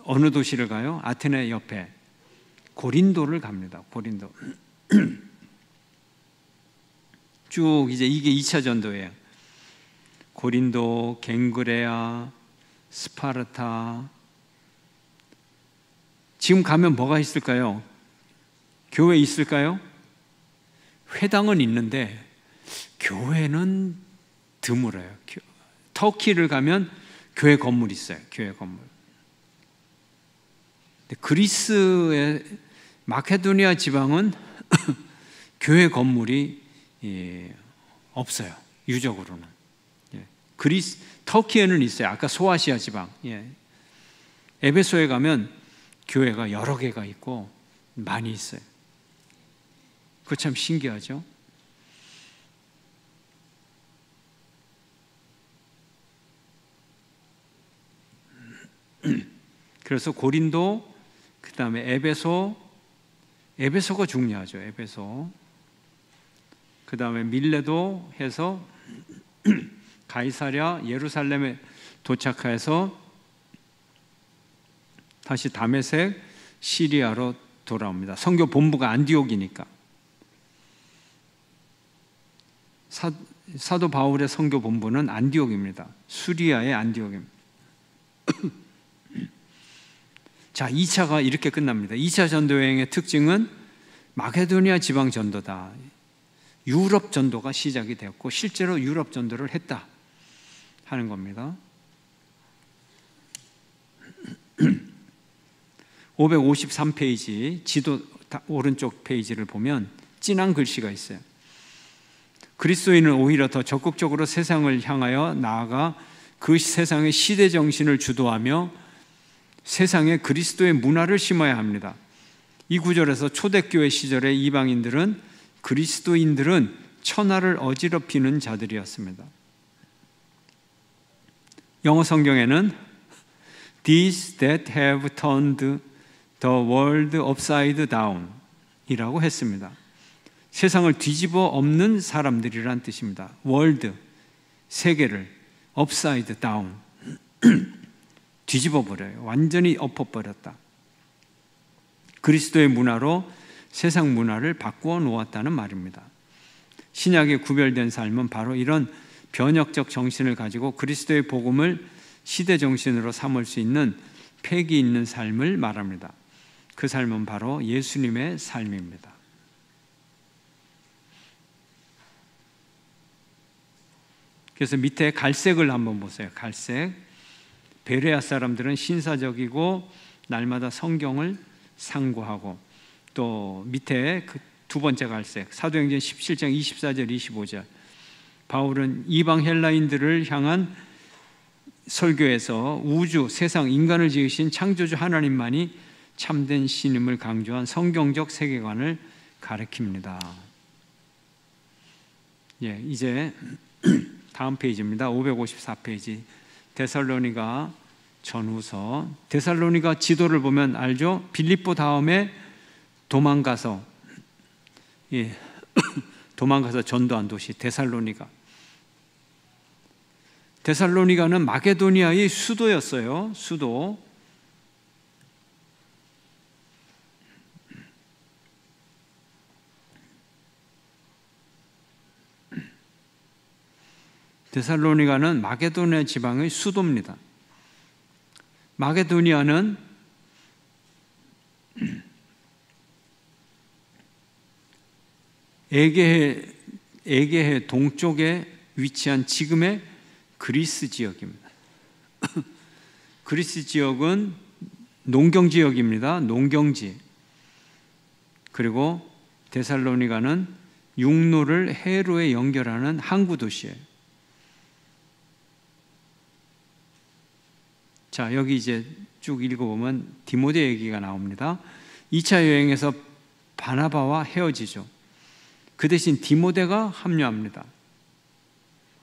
어느 도시를 가요? 아테네 옆에 고린도를 갑니다. 고린도. 쭉 이제 이게 2차 전도예요. 고린도, 갱그레아, 스파르타. 지금 가면 뭐가 있을까요? 교회 있을까요? 회당은 있는데 교회는 드물어요. 터키를 가면 교회 건물이 있어요. 교회 건물. 그리스의 마케도니아 지방은 교회 건물이 없어요. 유적으로는. 터키에는 있어요. 아까 소아시아 지방. 에베소에 가면 교회가 여러 개가 있고 많이 있어요. 그거 참 신기하죠? 그래서 고린도, 그 다음에 에베소가 중요하죠. 에베소. 그 다음에 밀레도 해서 가이사랴, 예루살렘에 도착해서 다시 다메섹, 시리아로 돌아옵니다. 선교 본부가 안디옥이니까. 사도 바울의 선교 본부는 안디옥입니다. 수리아의 안디옥입니다. 자, 2차가 이렇게 끝납니다. 2차 전도 여행의 특징은 마케도니아 지방 전도다. 유럽 전도가 시작이 되었고 실제로 유럽 전도를 했다 하는 겁니다. 553페이지 지도 오른쪽 페이지를 보면 진한 글씨가 있어요. 그리스도인은 오히려 더 적극적으로 세상을 향하여 나아가 그 세상의 시대 정신을 주도하며 세상에 그리스도의 문화를 심어야 합니다. 이 구절에서 초대교회 시절의 이방인들은 그리스도인들은 천하를 어지럽히는 자들이었습니다. 영어 성경에는 These that have turned the world upside down 이라고 했습니다. 세상을 뒤집어 엎는 사람들이란 뜻입니다. 월드, 세계를 upside down 뒤집어 버려요. 완전히 엎어버렸다. 그리스도의 문화로 세상 문화를 바꾸어 놓았다는 말입니다. 신약에 구별된 삶은 바로 이런 변혁적 정신을 가지고 그리스도의 복음을 시대 정신으로 삼을 수 있는 패기 있는 삶을 말합니다. 그 삶은 바로 예수님의 삶입니다. 그래서 밑에 갈색을 한번 보세요. 갈색. 베레아 사람들은 신사적이고 날마다 성경을 상고하고, 또 밑에 그 두 번째 갈색, 사도행전 17장 24절 25절, 바울은 이방 헬라인들을 향한 설교에서 우주, 세상, 인간을 지으신 창조주 하나님만이 참된 신임을 강조한 성경적 세계관을 가리킵니다. 예, 이제 다음 페이지입니다. 554페이지. 데살로니가 전후서. 데살로니가 지도를 보면 알죠? 빌립보 다음에 도망가서 도망가서 전도한 도시 데살로니가. 데살로니가는 마게도니아의 수도였어요. 수도. 데살로니가는 마게도니아 지방의 수도입니다. 마게도니아는 에게해 동쪽에 위치한 지금의 그리스 지역입니다. 그리스 지역은 농경 지역입니다. 농경지. 그리고 데살로니가는 육로를 해로에 연결하는 항구 도시예요. 자, 여기 이제 쭉 읽어보면 디모데 얘기가 나옵니다. 2차 여행에서 바나바와 헤어지죠. 그 대신 디모데가 합류합니다.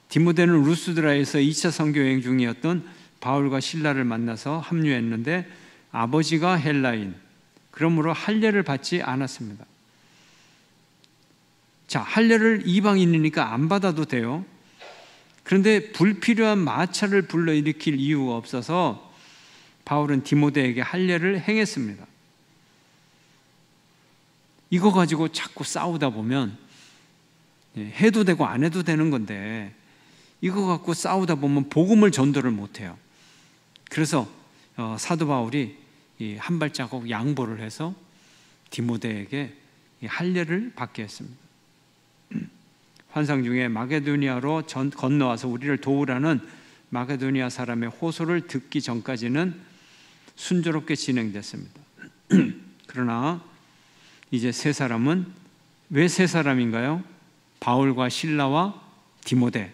디모데는 루스드라에서 2차 선교 여행 중이었던 바울과 실라를 만나서 합류했는데 아버지가 헬라인, 그러므로 할례를 받지 않았습니다. 자, 할례를 이방인이니까 안 받아도 돼요. 그런데 불필요한 마찰을 불러일으킬 이유가 없어서 바울은 디모데에게 할례를 행했습니다. 이거 가지고 자꾸 싸우다 보면 해도 되고 안 해도 되는 건데 이거 갖고 싸우다 보면 복음을 전도를 못해요. 그래서 사도 바울이 한 발자국 양보를 해서 디모데에게 할례를 받게 했습니다. 환상 중에 마게도니아로 건너와서 우리를 도우라는 마게도니아 사람의 호소를 듣기 전까지는 순조롭게 진행됐습니다. 그러나 이제 세 사람은 왜 세 사람인가요? 바울과 실라와 디모데,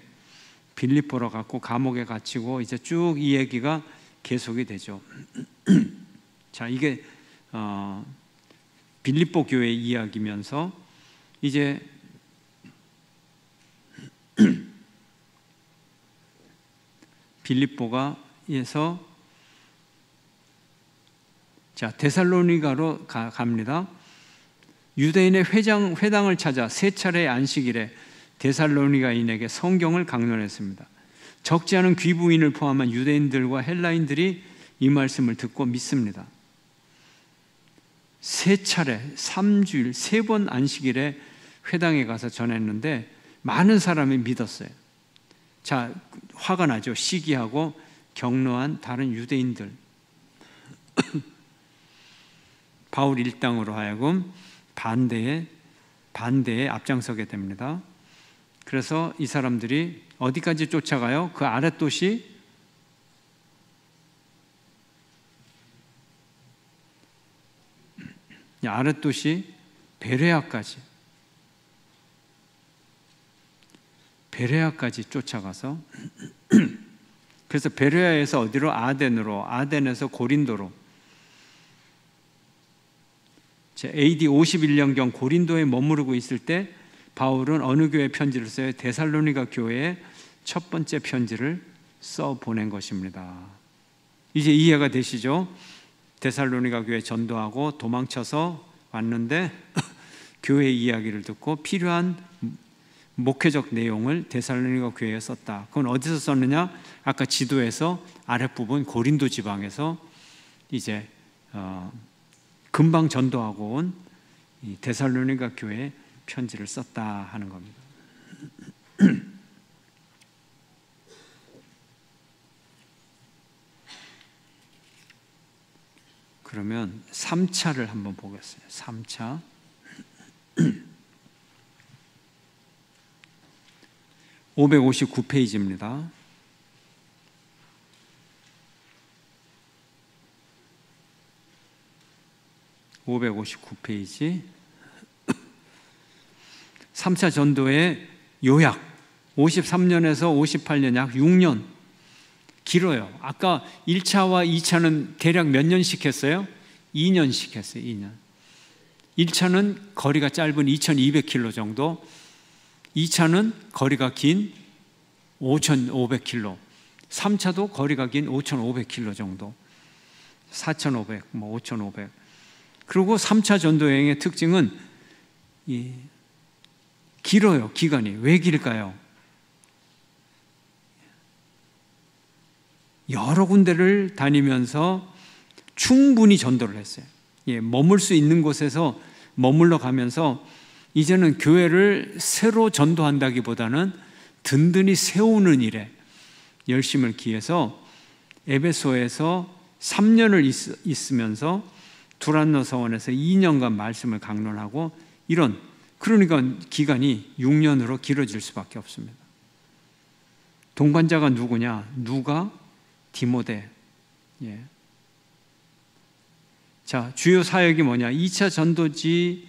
빌립보로 갔고 감옥에 갇히고 이제 쭉 이 얘기가 계속이 되죠. 자, 이게 빌립보 교회 이야기면서 이제 빌립보가에서 자 데살로니가로 갑니다. 유대인의 회당을 찾아 세 차례의 안식일에 데살로니가인에게 성경을 강론했습니다. 적지 않은 귀부인을 포함한 유대인들과 헬라인들이 이 말씀을 듣고 믿습니다. 세 차례, 3주일, 3번 안식일에 회당에 가서 전했는데 많은 사람이 믿었어요. 자, 화가 나죠. 시기하고 격노한 다른 유대인들. 바울 일당으로 하여금 반대에 앞장서게 됩니다. 그래서 이 사람들이 어디까지 쫓아가요? 그 아랫도시 베레아까지 쫓아가서 그래서 베레아에서 어디로? 아덴으로, 아덴에서 고린도로. AD 51년경 고린도에 머무르고 있을 때 바울은 어느 교회 편지를 써요? 데살로니가 교회에 첫 번째 편지를 써 보낸 것입니다. 이제 이해가 되시죠? 데살로니가 교회 전도하고 도망쳐서 왔는데 교회 이야기를 듣고 필요한 목회적 내용을 데살로니가 교회에 썼다. 그건 어디서 썼느냐? 아까 지도에서 아랫부분 고린도 지방에서 이제 금방 전도하고 온 이 데살로니가 교회에 편지를 썼다 하는 겁니다. 그러면 3차를 한번 보겠어요. 3차. 559페이지입니다. (559페이지) 3차 전도의 요약, 53년에서 58년, 약 6년. 길어요. 아까 1차와 2차는 대략 몇 년씩 했어요? 2년씩 했어요. 2년. 1차는 거리가 짧은 2200km 정도, 2차는 거리가 긴 5500km, 3차도 거리가 긴 5500km 정도, 4500, 5500. 그리고 3차 전도 여행의 특징은 길어요. 기간이. 왜 길까요? 여러 군데를 다니면서 충분히 전도를 했어요. 머물 수 있는 곳에서 머물러 가면서 이제는 교회를 새로 전도한다기보다는 든든히 세우는 일에 열심을 기해서 에베소에서 3년을 있으면서 두란노 서원에서 2년간 말씀을 강론하고, 그러니까 기간이 6년으로 길어질 수밖에 없습니다. 동반자가 누구냐? 누가? 디모데. 자, 주요 사역이 뭐냐? 2차 전도지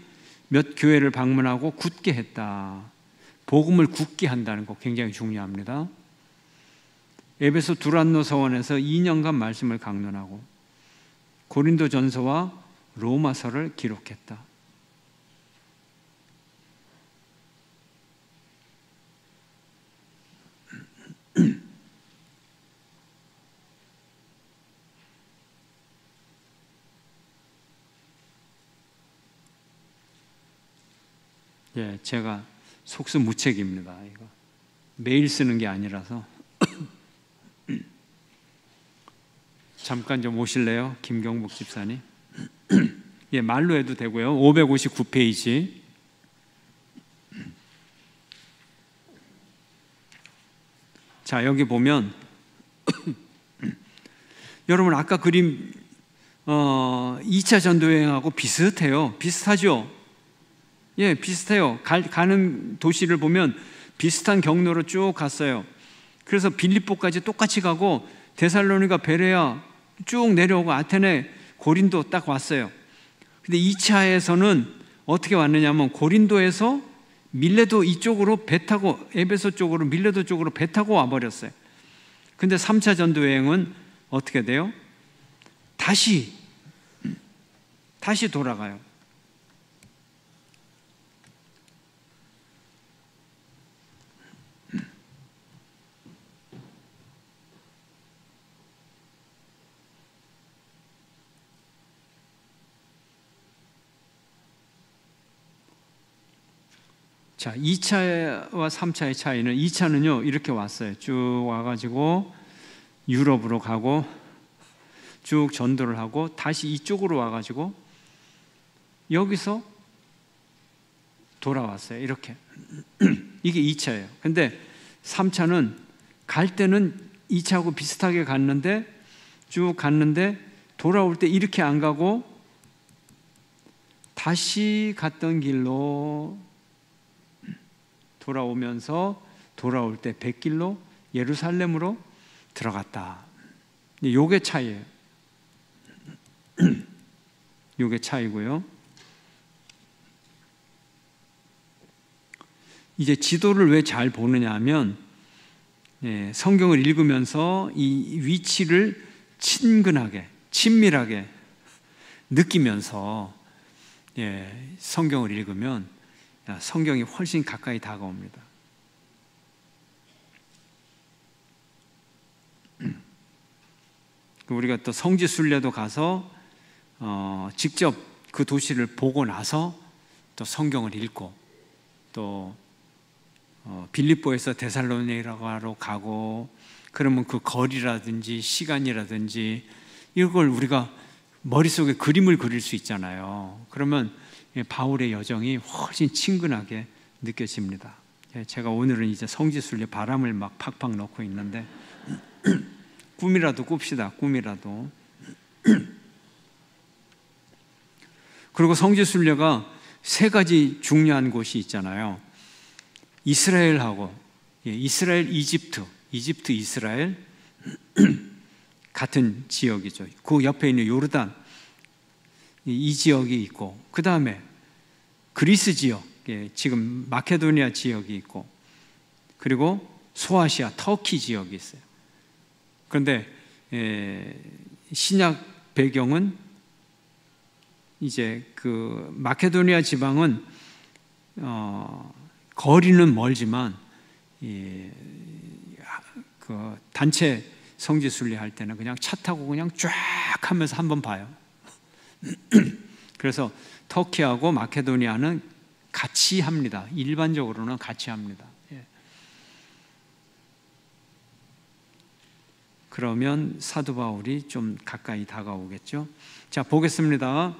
몇 교회를 방문하고 굳게 했다. 복음을 굳게 한다는 거 굉장히 중요합니다. 에베소 두란노 서원에서 2년간 말씀을 강론하고 고린도 전서와 로마서를 기록했다. 제가 속수무책입니다. 이거 매일 쓰는 게 아니라서 잠깐 좀 오실래요? 김경복 집사님. 말로 해도 되고요. 559페이지. 자, 여기 보면 여러분 아까 그림 2차 전도여행하고 비슷해요. 비슷하죠? 비슷해요. 가는 도시를 보면 비슷한 경로로 쭉 갔어요. 그래서 빌립보까지 똑같이 가고 데살로니가, 베레아 쭉 내려오고 아테네, 고린도 딱 왔어요. 근데 2차에서는 어떻게 왔느냐면 고린도에서 밀레도 이쪽으로 배 타고, 에베소 쪽으로, 밀레도 쪽으로 배 타고 와버렸어요. 근데 3차 전도 여행은 어떻게 돼요? 다시 돌아가요. 자, 2차와 3차의 차이는, 2차는요 이렇게 왔어요. 쭉 와가지고 유럽으로 가고 쭉 전도를 하고 다시 이쪽으로 와가지고 여기서 돌아왔어요. 이렇게. 이게 2차예요. 근데 3차는 갈 때는 2차하고 비슷하게 갔는데, 쭉 갔는데 돌아올 때 이렇게 안 가고 다시 갔던 길로 돌아오면서 돌아올 때 뱃길로 예루살렘으로 들어갔다. 요게 차이예요. 요게 차이고요. 이제 지도를 왜 잘 보느냐 하면, 성경을 읽으면서 이 위치를 친근하게, 친밀하게 느끼면서 성경을 읽으면 성경이 훨씬 가까이 다가옵니다. 우리가 또 성지순례도 가서 직접 그 도시를 보고 나서 또 성경을 읽고, 또 빌립보에서 데살로니가로 가고, 그러면 그 거리라든지 시간이라든지 이걸 우리가 머릿속에 그림을 그릴 수 있잖아요. 그러면 바울의 여정이 훨씬 친근하게 느껴집니다. 제가 오늘은 이제 성지순례 바람을 막 팍팍 넣고 있는데 꿈이라도 꿉시다. 꿈이라도. 그리고 성지순례가 세 가지 중요한 곳이 있잖아요. 이스라엘하고 이스라엘, 이집트, 이스라엘 같은 지역이죠. 그 옆에 있는 요르단 이 지역이 있고, 그 다음에 그리스 지역, 지금 마케도니아 지역이 있고, 그리고 소아시아, 터키 지역이 있어요. 그런데 신약 배경은 이제 그 마케도니아 지방은 거리는 멀지만 그 단체 성지순례 할 때는 그냥 차 타고 그냥 쫙 하면서 한번 봐요. 그래서 터키하고 마케도니아는 같이 합니다. 일반적으로는 같이 합니다. 그러면 사도 바울이 좀 가까이 다가오겠죠. 자, 보겠습니다.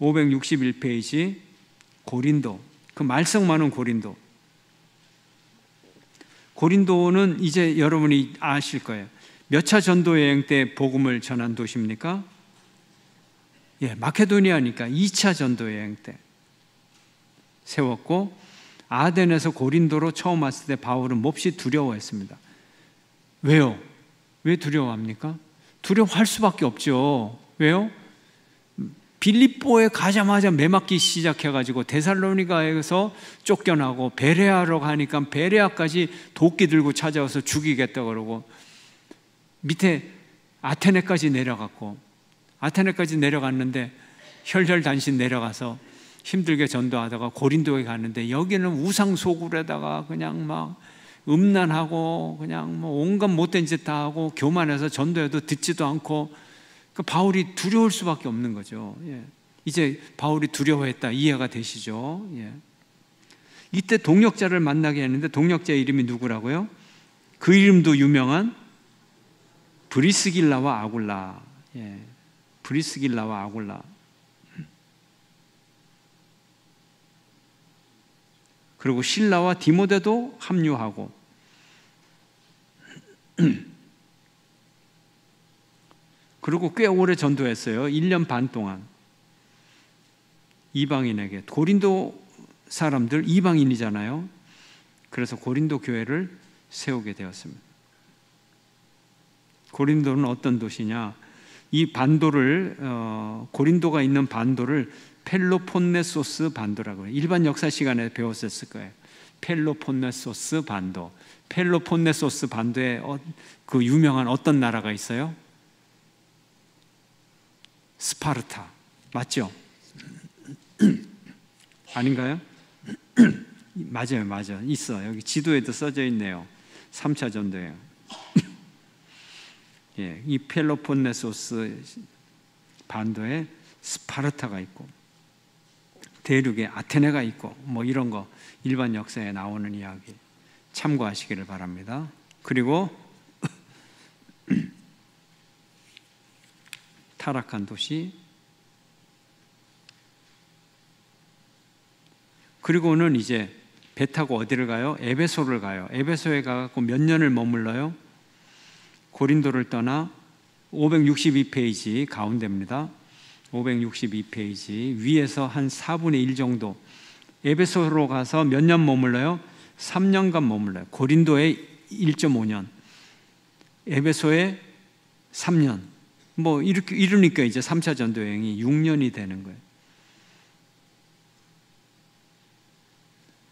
561페이지 고린도, 그 말썽 많은 고린도. 고린도는 이제 여러분이 아실 거예요. 몇 차 전도 여행 때 복음을 전한 도시입니까? 마케도니아니까 2차 전도 여행 때 세웠고, 아덴에서 고린도로 처음 왔을 때 바울은 몹시 두려워했습니다. 왜요? 왜 두려워합니까? 두려워할 수밖에 없죠. 왜요? 빌립보에 가자마자 매맞기 시작해가지고 데살로니가에서 쫓겨나고, 베레아로 가니까 베레아까지 도끼 들고 찾아와서 죽이겠다 그러고, 밑에 아테네까지 내려갔고, 아테네까지 내려갔는데 혈혈단신 내려가서 힘들게 전도하다가 고린도에 갔는데, 여기는 우상소굴에다가 그냥 막 음란하고 그냥 뭐 온갖 못된 짓 다 하고 교만해서 전도해도 듣지도 않고, 그 바울이 두려울 수밖에 없는 거죠. 이제 바울이 두려워했다, 이해가 되시죠? 이때 동역자를 만나게 했는데, 동역자의 이름이 누구라고요? 그 이름도 유명한 브리스길라와 아굴라. 브리스길라와 아굴라. 그리고 실라와 디모데도 합류하고, 그리고 꽤 오래 전도했어요. 1년 반 동안 이방인에게. 고린도 사람들 이방인이잖아요. 그래서 고린도 교회를 세우게 되었습니다. 고린도는 어떤 도시냐? 이 반도를 고린도가 있는 반도를 펠로폰네소스 반도라고 해요. 일반 역사 시간에 배웠었을 거예요. 펠로폰네소스 반도. 펠로폰네소스 반도에 그 유명한 어떤 나라가 있어요? 스파르타. 맞죠? 아닌가요? 맞아요, 맞아요. 있어. 여기 지도에도 써져 있네요. 3차 전도예요. 이 펠로폰네소스 반도에 스파르타가 있고, 대륙에 아테네가 있고, 뭐 이런 거 일반 역사에 나오는 이야기 참고하시기를 바랍니다. 그리고 타락한 도시, 그리고는 이제 배 타고 어디를 가요? 에베소를 가요. 에베소에 가서 몇 년을 머물러요? 고린도를 떠나 562페이지 가운데입니다. 562페이지 위에서 한 4분의 1 정도 에베소로 가서 몇 년 머물러요? 3년간 머물러요. 고린도에 1.5년, 에베소에 3년. 뭐 이렇게 이러니까 이제 3차 전도 여행이 6년이 되는 거예요.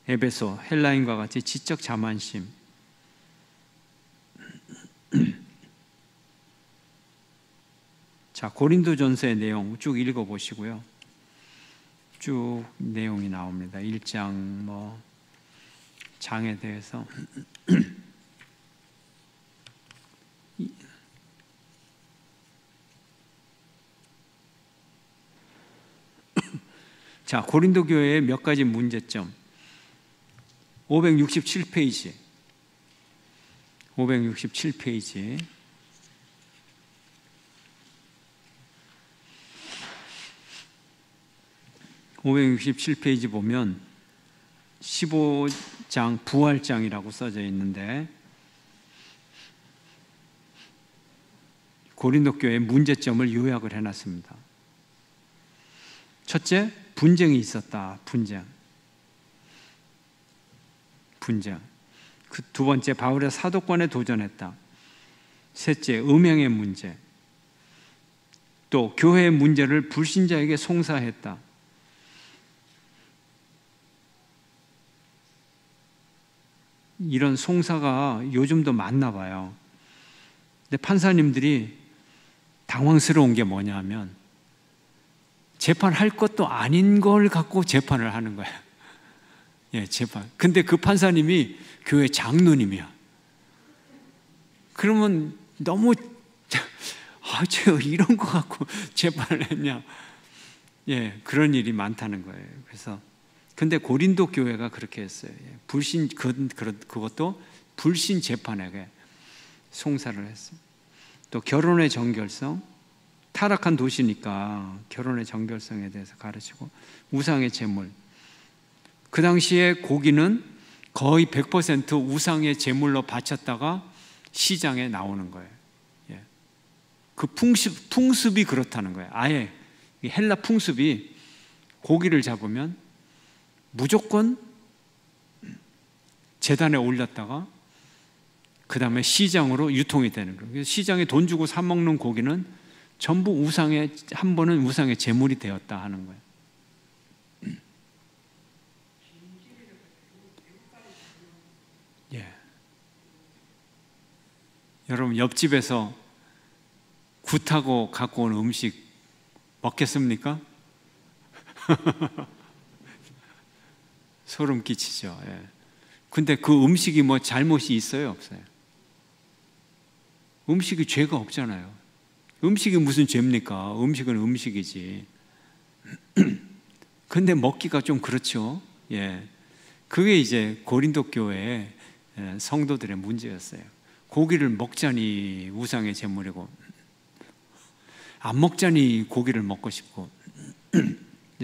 에베소, 헬라인과 같이 지적 자만심. 자, 고린도전서의 내용 쭉 읽어보시고요. 쭉 내용이 나옵니다. 1장 뭐 장에 대해서. 자, 고린도 교회의 몇 가지 문제점. 567페이지. 567페이지. 567페이지 보면 15장 부활장이라고 써져 있는데 고린도 교회의 문제점을 요약을 해놨습니다. 첫째, 분쟁이 있었다. 분쟁. 그 두 번째, 바울의 사도권에 도전했다. 셋째, 음행의 문제. 또 교회의 문제를 불신자에게 송사했다. 이런 송사가 요즘도 많나 봐요. 근데 판사님들이 당황스러운 게 뭐냐 하면 재판할 것도 아닌 걸 갖고 재판을 하는 거예요. 예, 재판. 근데 그 판사님이 교회 장로님이야. 그러면 너무 저 이런 거 갖고 재판을 했냐? 예, 그런 일이 많다는 거예요. 그래서 근데 고린도 교회가 그렇게 했어요. 불신 그것도 불신 재판에게 송사를 했어요. 또 결혼의 정결성, 타락한 도시니까 결혼의 정결성에 대해서 가르치고 우상의 제물. 그 당시에 고기는 거의 100% 우상의 제물로 바쳤다가 시장에 나오는 거예요. 예. 그 풍습이 그렇다는 거예요. 아예 헬라 풍습이 고기를 잡으면 무조건 제단에 올렸다가 그 다음에 시장으로 유통이 되는 거예요. 그래서 시장에 돈 주고 사 먹는 고기는 전부 한 번은 우상의 제물이 되었다 하는 거예요. 예. 여러분 옆집에서 굿하고 갖고 온 음식 먹겠습니까? 소름 끼치죠. 예. 근데 그 음식이 뭐 잘못이 있어요, 없어요? 음식이 죄가 없잖아요. 음식이 무슨 죄입니까? 음식은 음식이지. 근데 먹기가 좀 그렇죠. 예. 그게 이제 고린도 교회의 성도들의 문제였어요. 고기를 먹자니 우상의 제물이고 안 먹자니 고기를 먹고 싶고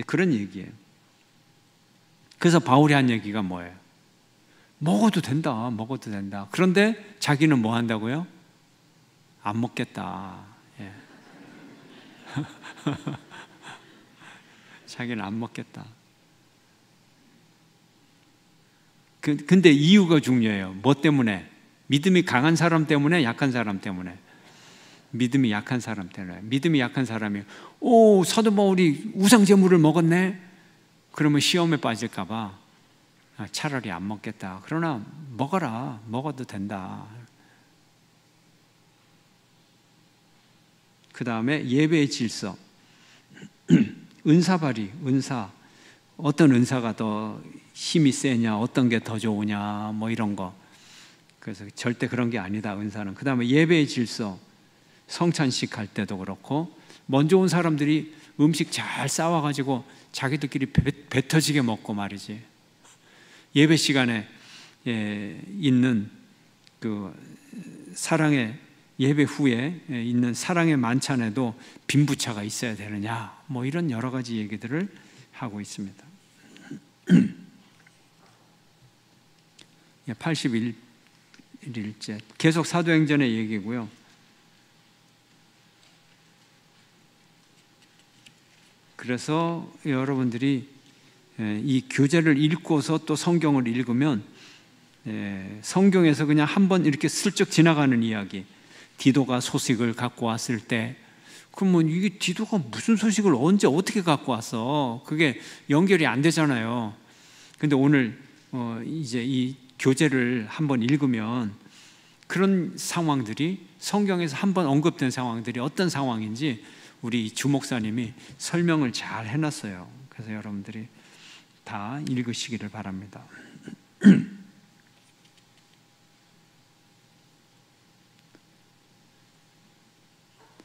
그런 얘기예요. 그래서 바울이 한 얘기가 뭐예요? 먹어도 된다. 그런데 자기는 뭐 한다고요? 안 먹겠다. 예. 자기는 안 먹겠다. 근데 이유가 중요해요. 뭐 때문에? 믿음이 강한 사람 때문에, 약한 사람 때문에? 믿음이 약한 사람 때문에. 믿음이 약한 사람이 사도 바울이 우상 제물을 먹었네. 그러면 시험에 빠질까 봐 차라리 안 먹겠다. 그러나 먹어라. 먹어도 된다. 그 다음에 예배의 질서. 은사발휘, 은사. 어떤 은사가 더 힘이 세냐, 어떤 게 더 좋으냐, 뭐 이런 거. 그래서 절대 그런 게 아니다, 은사는. 그 다음에 예배의 질서. 성찬식 할 때도 그렇고, 먼저 온 사람들이 음식 잘 싸와가지고 자기들끼리 배 터지게 먹고 말이지. 예배 시간에 있는 그 사랑의 예배 후에 있는 사랑의 만찬에도 빈부차가 있어야 되느냐, 뭐 이런 여러 가지 얘기들을 하고 있습니다. 81일째 계속 사도행전의 얘기고요. 그래서 여러분들이 이 교재를 읽고서 또 성경을 읽으면 성경에서 그냥 한번 이렇게 슬쩍 지나가는 이야기, 디도가 소식을 갖고 왔을 때, 그러면 이게 디도가 무슨 소식을 언제 어떻게 갖고 왔어? 그게 연결이 안 되잖아요. 근데 오늘 이제 이 교재를 한번 읽으면 그런 상황들이, 성경에서 한번 언급된 상황들이 어떤 상황인지 우리 주 목사님이 설명을 잘 해놨어요. 그래서 여러분들이 다 읽으시기를 바랍니다.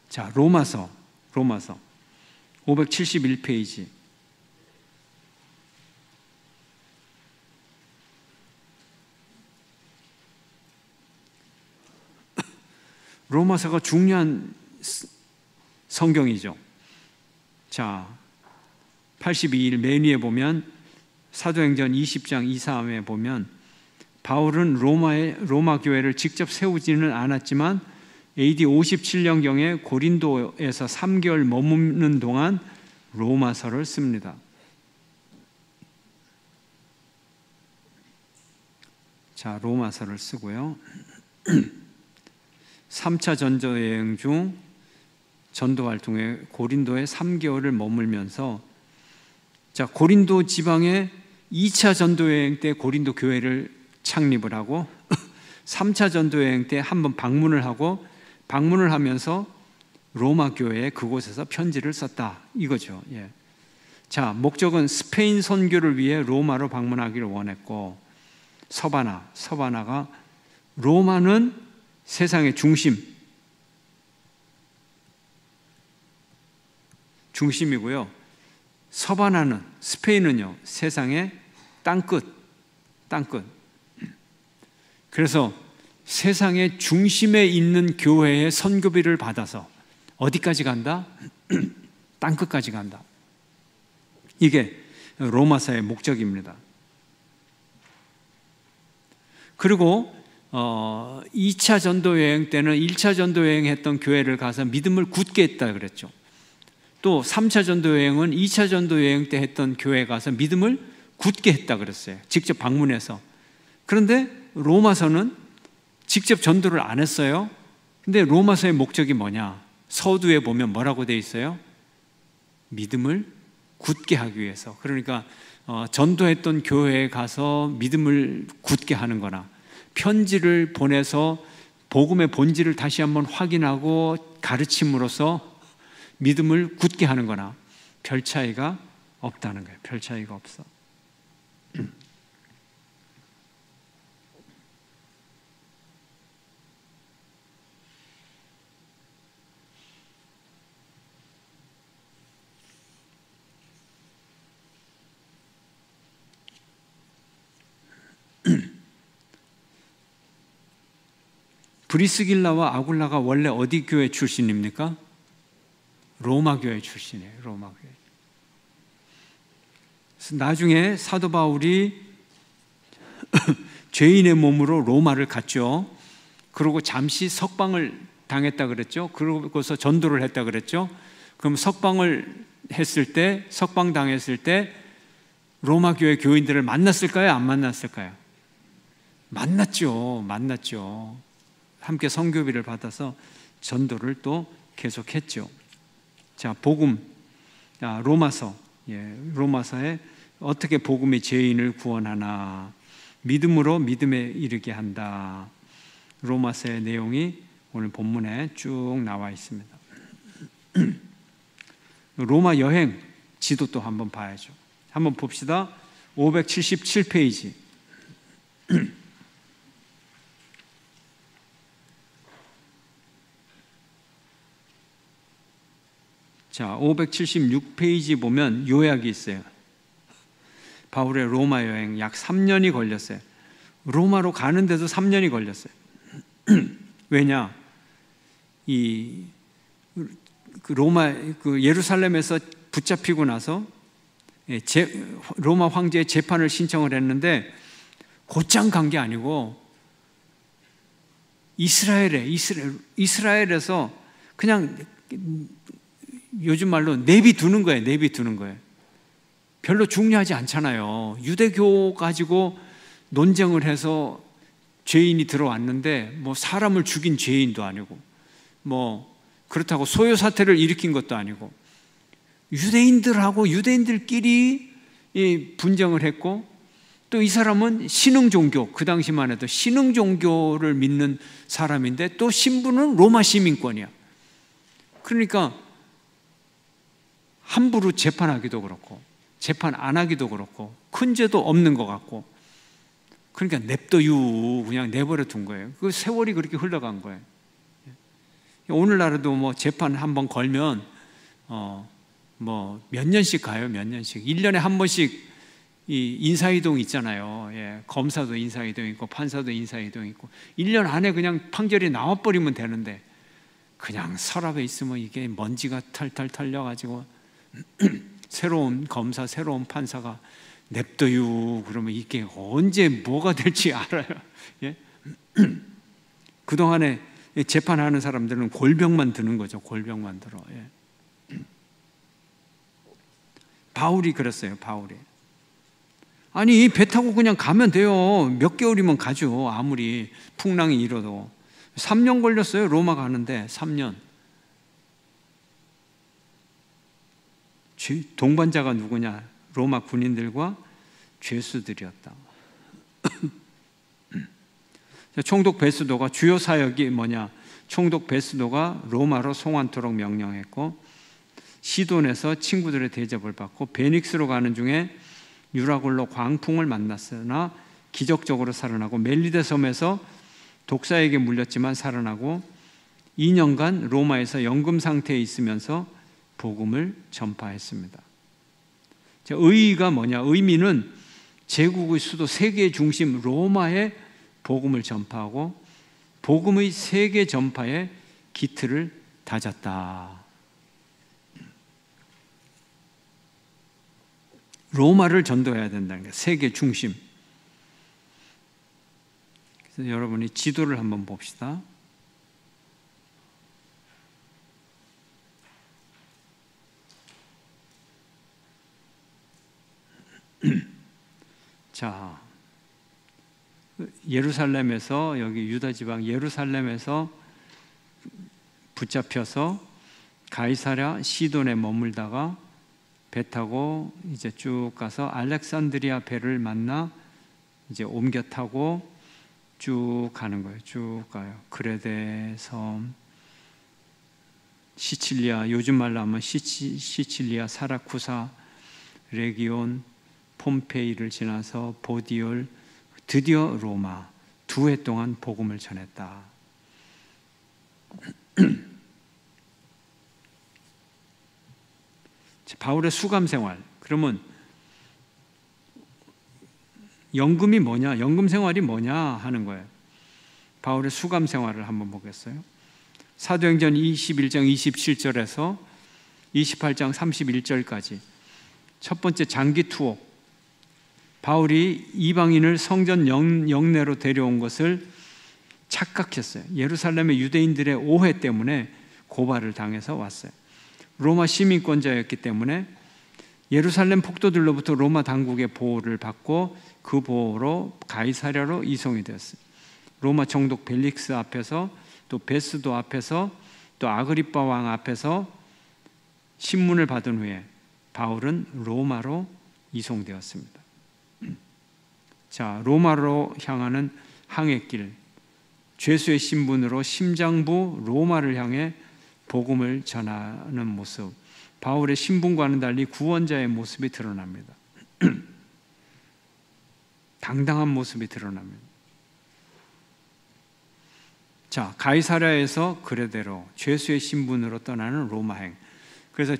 자, 로마서 571페이지. 로마서가 중요한 성경이죠. 자, 82일 맨 위에 보면 사도행전 20장 2, 3에 보면 바울은 로마 교회를 직접 세우지는 않았지만 AD 57년경에 고린도에서 3개월 머무는 동안 로마서를 씁니다. 자, 로마서를 쓰고요. 3차 전도 여행 중 전도 활동에 고린도에 3개월을 머물면서, 자, 고린도 지방에 2차 전도 여행 때 고린도 교회를 창립을 하고 3차 전도 여행 때 한번 방문을 하고, 방문을 하면서 로마 교회에 그곳에서 편지를 썼다 이거죠. 예. 자, 목적은 스페인 선교를 위해 로마로 방문하기를 원했고, 서바나가 로마는 세상의 중심이고요. 서바나는, 스페인은요, 세상의 땅끝. 그래서 세상의 중심에 있는 교회의 선교비를 받아서 어디까지 간다? 땅끝까지 간다. 이게 로마서의 목적입니다. 그리고 2차 전도 여행 때는 1차 전도 여행했던 교회를 가서 믿음을 굳게 했다 그랬죠. 또 3차 전도 여행은 2차 전도 여행 때 했던 교회에 가서 믿음을 굳게 했다 그랬어요. 직접 방문해서. 그런데 로마서는 직접 전도를 안 했어요. 근데 로마서의 목적이 뭐냐? 서두에 보면 뭐라고 되어 있어요? 믿음을 굳게 하기 위해서. 그러니까 전도했던 교회에 가서 믿음을 굳게 하는 거나, 편지를 보내서 복음의 본질을 다시 한번 확인하고 가르침으로써 믿음을 굳게 하는 거나 별 차이가 없다는 거예요. 별 차이가 없어. 브리스길라와 아굴라가 원래 어디 교회 출신입니까? 로마 교회 출신이에요. 로마 교회. 나중에 사도 바울이 죄인의 몸으로 로마를 갔죠. 그리고 잠시 석방을 당했다 그랬죠. 그러고서 전도를 했다 그랬죠. 그럼 석방을 했을 때, 석방 당했을 때 로마 교회 교인들을 만났을까요? 안 만났을까요? 만났죠. 함께 선교비를 받아서 전도를 또 계속했죠. 자, 복음, 로마서, 로마서에 어떻게 복음이 죄인을 구원하나, 믿음으로 믿음에 이르게 한다. 로마서의 내용이 오늘 본문에 쭉 나와 있습니다. 로마 여행 지도 또 한번 봐야죠. 한번 봅시다. 577페이지. 자, 576페이지 보면 요약이 있어요. 바울의 로마 여행 약 3년이 걸렸어요. 로마로 가는데도 3년이 걸렸어요. 왜냐? 예루살렘에서 붙잡히고 나서 로마 황제의 재판을 신청을 했는데 곧장 간 게 아니고 이스라엘에서 그냥 요즘 말로 내비두는 거예요. 별로 중요하지 않잖아요. 유대교 가지고 논쟁을 해서 죄인이 들어왔는데 뭐 사람을 죽인 죄인도 아니고 뭐 그렇다고 소요 사태를 일으킨 것도 아니고 유대인들하고 유대인들끼리 분쟁을 했고, 또 이 사람은 신흥 종교, 그 당시만 해도 신흥 종교를 믿는 사람인데 또 신분은 로마 시민권이야. 그러니까 함부로 재판하기도 그렇고 재판 안 하기도 그렇고 큰 죄도 없는 것 같고, 그러니까 냅둬유 그냥 내버려 둔 거예요. 그 세월이 그렇게 흘러간 거예요. 오늘날에도 뭐 재판 한번 걸면 뭐 몇 년씩 가요. 몇 년씩 1년에 한 번씩 이 인사이동 있잖아요. 검사도 인사이동 있고 판사도 인사이동 있고 1년 안에 그냥 판결이 나와버리면 되는데 그냥 서랍에 있으면 이게 먼지가 탈탈 털려가지고 새로운 검사, 새로운 판사가 냅둬요 그러면 이게 언제 뭐가 될지 알아요. 예? 그동안에 재판하는 사람들은 골병만 드는 거죠. 골병만 들어. 예. 바울이 그랬어요. 바울이. 아니 배 타고 그냥 가면 돼요. 몇 개월이면 가죠. 아무리 풍랑이 일어도. 3년 걸렸어요. 로마 가는데 3년. 동반자가 누구냐? 로마 군인들과 죄수들이었다. 총독 베스도가 주요 사역이 뭐냐? 총독 베스도가 로마로 송환토록 명령했고 시돈에서 친구들의 대접을 받고 베닉스로 가는 중에 유라굴로 광풍을 만났으나 기적적으로 살아나고 멜리데 섬에서 독사에게 물렸지만 살아나고 2년간 로마에서 연금 상태에 있으면서 복음을 전파했습니다. 의의가 뭐냐? 의미는 제국의 수도 세계의 중심 로마에 복음을 전파하고 복음의 세계 전파에 기틀을 다졌다. 로마를 전도해야 된다는 거예요. 세계 중심. 그래서 여러분이 지도를 한번 봅시다. 자, 예루살렘에서 여기 유다 지방 예루살렘에서 붙잡혀서 가이사랴 시돈에 머물다가 배 타고 이제 쭉 가서 알렉산드리아 배를 만나 이제 옮겨 타고 쭉 가는 거예요. 쭉 가요. 그레데 섬, 시칠리아, 요즘 말로 하면 시칠리아, 사라쿠사, 레기온, 폼페이를 지나서 보디올, 드디어 로마. 2해 동안 복음을 전했다. 바울의 수감 생활. 그러면 연금이 뭐냐? 연금 생활이 뭐냐 하는 거예요. 바울의 수감 생활을 한번 보겠어요. 사도행전 21장 27절에서 28장 31절까지 첫 번째 장기 투옥. 바울이 이방인을 성전 영내로 데려온 것을 착각했어요. 예루살렘의 유대인들의 오해 때문에 고발을 당해서 왔어요. 로마 시민권자였기 때문에 예루살렘 폭도들로부터 로마 당국의 보호를 받고 그 보호로 가이사랴로 이송이 되었어요. 로마 총독 벨릭스 앞에서 또 베스도 앞에서 또 아그리빠 왕 앞에서 신문을 받은 후에 바울은 로마로 이송되었습니다. 자, 로마로 향하는 항해길, 죄수의 신분으로 심장부 로마를 향해 복음을 전하는 모습, 바울의 신분과는 달리 구원자의 모습이 드러납니다. 당당한 모습이 드러납니다. 자, 가이사랴에서 그레데로 죄수의 신분으로 떠나는 로마행. 그래서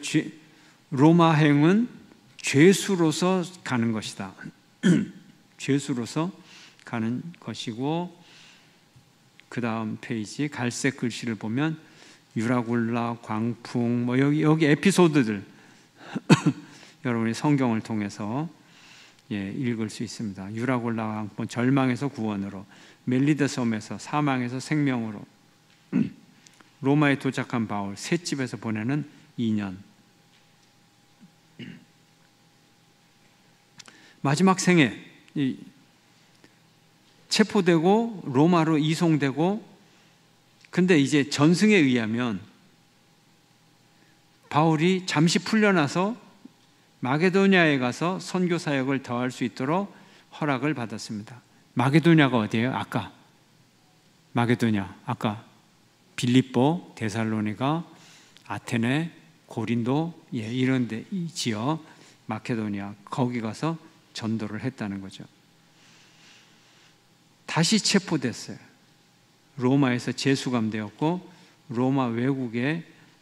로마행은 죄수로서 가는 것이다. 죄수로서 가는 것이고, 그 다음 페이지 갈색 글씨를 보면 유라굴라, 광풍, 뭐 여기 에피소드들 여러분이 성경을 통해서 읽을 수 있습니다. 유라굴라, 광풍, 절망에서 구원으로, 멜리데 섬에서 사망에서 생명으로, 로마에 도착한 바울, 셋집에서 보내는 2년. 마지막 생애, 체포되고 로마로 이송되고, 근데 이제 전승에 의하면 바울이 잠시 풀려나서 마게도냐에 가서 선교 사역을 더할 수 있도록 허락을 받았습니다. 마게도냐가 어디예요? 아까 마게도냐, 아까 빌립보, 데살로니가, 아테네, 고린도, 이런 데 지역 마케도니아, 거기 가서 전도를 했다는 거죠. 다시 체포됐어요. 로마에서 재수감되었고 로마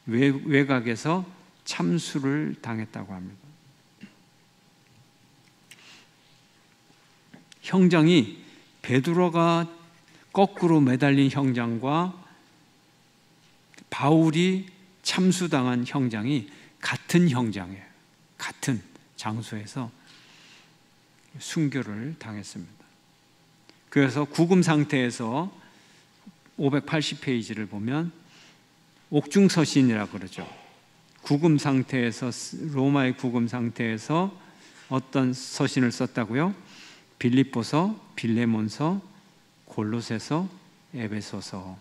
외곽에서 참수를 당했다고 합니다. 형장이 베드로가 거꾸로 매달린 형장과 바울이 참수당한 형장이 같은 형장이에요. 같은 장소에서 순교를 당했습니다. 그래서 구금 상태에서 580페이지를 보면 옥중서신이라고 그러죠. 구금 상태에서, 로마의 구금 상태에서 어떤 서신을 썼다고요? 빌립보서, 빌레몬서, 골로새서, 에베소서.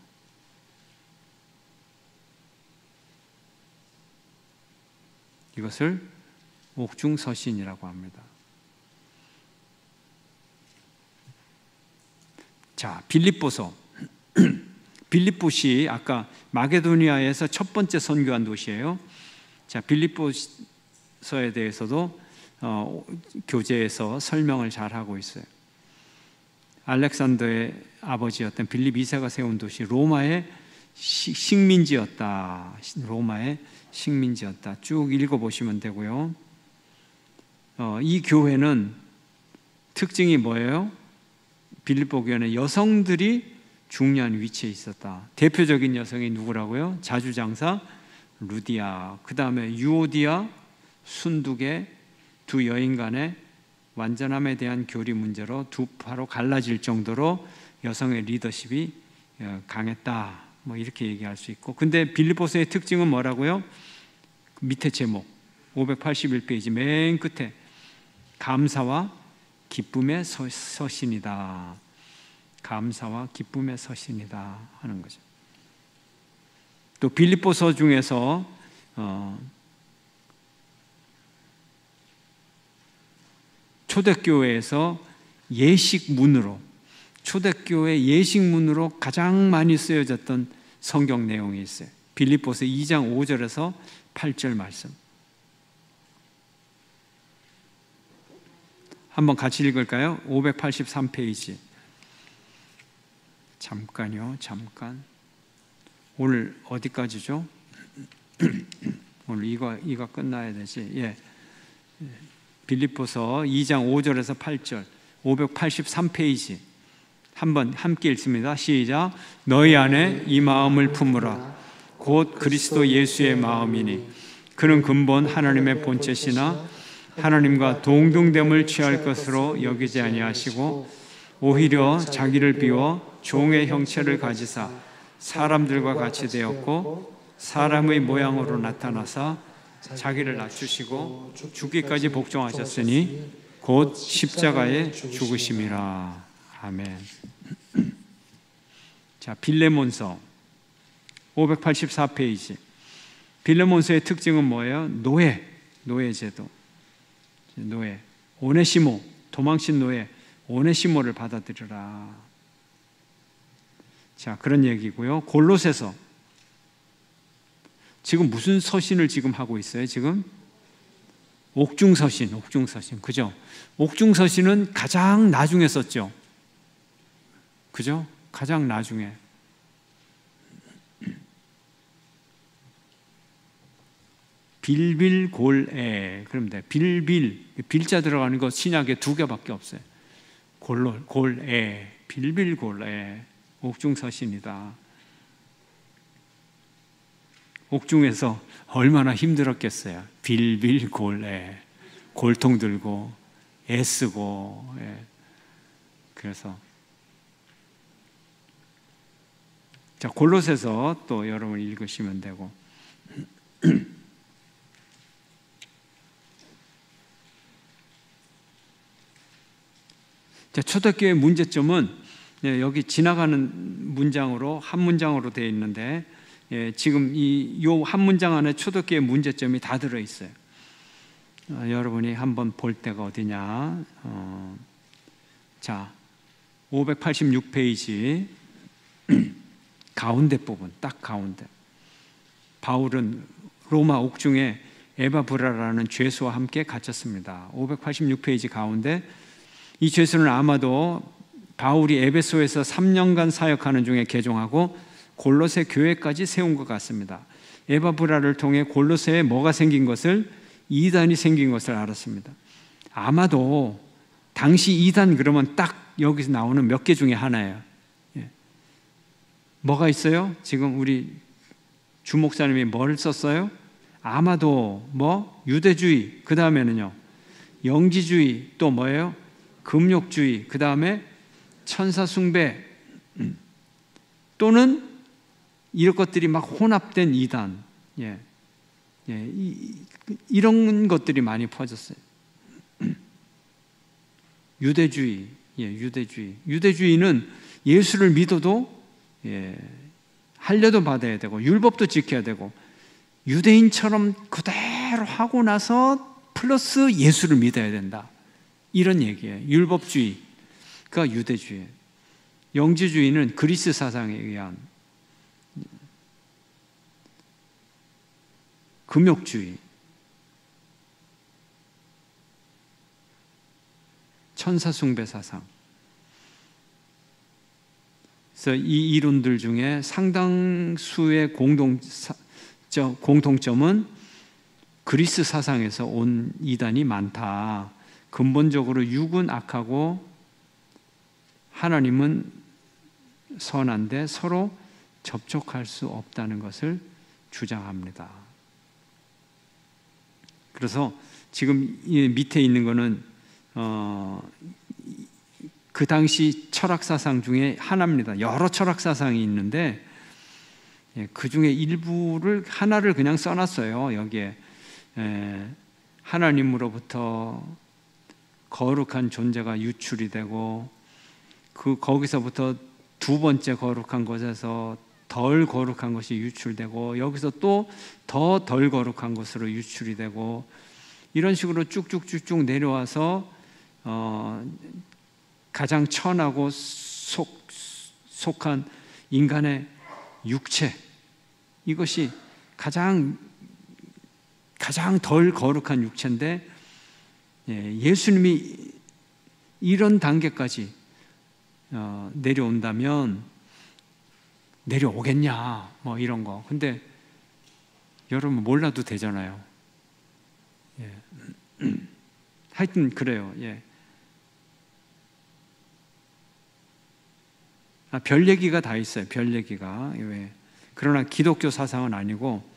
이것을 옥중서신이라고 합니다. 자, 빌립보서. 빌립보시 아까 마게도니아에서 첫 번째 선교한 도시예요. 자, 빌립보서에 대해서도 교재에서 설명을 잘 하고 있어요. 알렉산더의 아버지였던 빌립 2세가 세운 도시, 로마의 식민지였다. 로마의 식민지였다. 쭉 읽어보시면 되고요. 이 교회는 특징이 뭐예요? 빌립보 교회는 여성들이 중요한 위치에 있었다. 대표적인 여성이 누구라고요? 자주장사 루디아, 그 다음에 유오디아, 순두계, 두 여인 간의 완전함에 대한 교리 문제로 두 파로 갈라질 정도로 여성의 리더십이 강했다. 뭐 이렇게 얘기할 수 있고, 근데 빌립보서의 특징은 뭐라고요? 밑에 제목 581페이지 맨 끝에 감사와 기쁨의 서신이다. 감사와 기쁨의 서신이다 하는 거죠. 또 빌립보서 중에서 초대교회에서 예식문으로, 초대교회 예식문으로 가장 많이 쓰여졌던 성경 내용이 있어요. 빌립보서 2장 5절에서 8절 말씀. 한번 같이 읽을까요? 583페이지. 잠깐요, 잠깐. 오늘 어디까지죠? 오늘 이거 끝나야 되지. 예. 빌립보서 2장 5절에서 8절, 583페이지. 한번 함께 읽습니다. 시작. 너희 안에 이 마음을 품으라. 곧 그리스도 예수의 마음이니 그는 근본 하나님의 본체시나 하나님과 동등됨을 취할 것으로 여기지 아니하시고 오히려 자기를 비워 종의 형체를 가지사 사람들과 같이 되었고 사람의 모양으로 나타나사 자기를 낮추시고 죽기까지 복종하셨으니 곧 십자가에 죽으심이라. 아멘. 자, 빌레몬서 584페이지. 빌레몬서의 특징은 뭐예요? 노예 제도. 노예. 오네시모, 도망친 노예 오네시모를 받아들여라. 자, 그런 얘기고요. 골로새서. 지금 무슨 서신을 지금 하고 있어요? 지금 옥중서신. 그죠? 옥중서신은 가장 나중에 썼죠. 그죠? 가장 나중에. 빌빌골에. 그러면 돼. 빌자 들어가는 거 신약에 2개밖에 없어요. 골에. 빌빌골에. 옥중서신이다. 옥중에서 얼마나 힘들었겠어요. 빌빌골에. 골통 들고 애쓰고. 예. 그래서 자, 골로새서 또 여러분 읽으시면 되고. 자, 초대교회 문제점은 여기 지나가는 문장으로 한 문장으로 되어 있는데 지금 요 한 문장 안에 초대교회 문제점이 다 들어 있어요. 여러분이 한번 볼 때가 어디냐? 자, 586페이지 가운데 부분, 딱 가운데. 바울은 로마 옥중에 에바브라라는 죄수와 함께 갇혔습니다. 586페이지 가운데. 이 죄수는 아마도 바울이 에베소에서 3년간 사역하는 중에 개종하고 골로새 교회까지 세운 것 같습니다. 에바브라를 통해 골로새에 뭐가 생긴 것을, 이단이 생긴 것을 알았습니다. 아마도 당시 이단 그러면 딱 여기서 나오는 몇 개 중에 하나예요. 예. 뭐가 있어요? 지금 우리 주 목사님이 뭘 썼어요? 아마도 뭐 유대주의, 그 다음에는요 영지주의, 또 뭐예요? 금욕주의, 그 다음에 천사숭배, 또는 이런 것들이 막 혼합된 이단, 이런 것들이 많이 퍼졌어요. 유대주의, 유대주의는 예수를 믿어도 할례도 받아야 되고 율법도 지켜야 되고 유대인처럼 그대로 하고 나서 플러스 예수를 믿어야 된다, 이런 얘기예요. 율법주의가 유대주의. 영지주의는 그리스 사상에 의한 금욕주의, 천사숭배 사상. 그래서 이 이론들 중에 상당수의 공통점은 그리스 사상에서 온 이단이 많다. 근본적으로 육은 악하고 하나님은 선한데 서로 접촉할 수 없다는 것을 주장합니다. 그래서 지금 밑에 있는 거는 그 당시 철학사상 중에 하나입니다. 여러 철학사상이 있는데 그 중에 일부를 하나를 그냥 써놨어요. 여기에 하나님으로부터 거룩한 존재가 유출이 되고 거기서부터 두 번째 거룩한 것에서 덜 거룩한 것이 유출되고 여기서 또 더 덜 거룩한 것으로 유출이 되고 이런 식으로 쭉쭉쭉쭉 내려와서 가장 천하고 속한 인간의 육체, 이것이 가장 덜 거룩한 육체인데 예수님이 이런 단계까지 내려온다면 내려오겠냐, 뭐 이런 거. 근데 여러분 몰라도 되잖아요. 하여튼 그래요. 별 얘기가 다 있어요. 별 얘기가. 그러나 기독교 사상은 아니고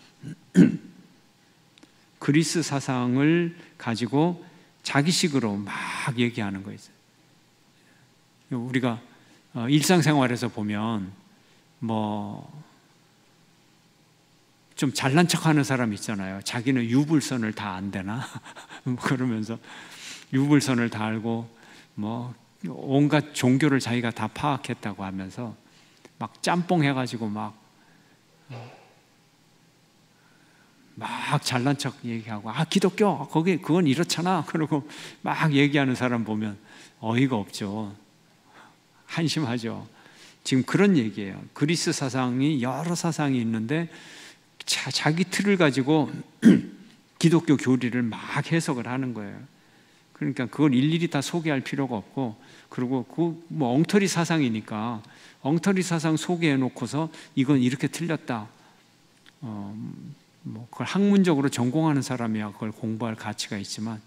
그리스 사상을 가지고 자기식으로 막 얘기하는 거 있어요. 우리가 일상생활에서 보면 뭐 좀 잘난 척하는 사람 있잖아요. 자기는 유불선을 다 안 되나? 그러면서 유불선을 다 알고 뭐 온갖 종교를 자기가 다 파악했다고 하면서 막 짬뽕 해가지고 막 잘난 척 얘기하고 기독교 그건 이렇잖아 그러고 막 얘기하는 사람 보면 어이가 없죠. 한심하죠. 지금 그런 얘기예요. 그리스 사상이 여러 사상이 있는데 자기 틀을 가지고 기독교 교리를 막 해석을 하는 거예요. 그러니까 그걸 일일이 다 소개할 필요가 없고, 그리고 뭐 엉터리 사상이니까 엉터리 사상 소개해 놓고서 이건 이렇게 틀렸다. 뭐 그걸 학문적으로 전공하는 사람이야 그걸 공부할 가치가 있지만,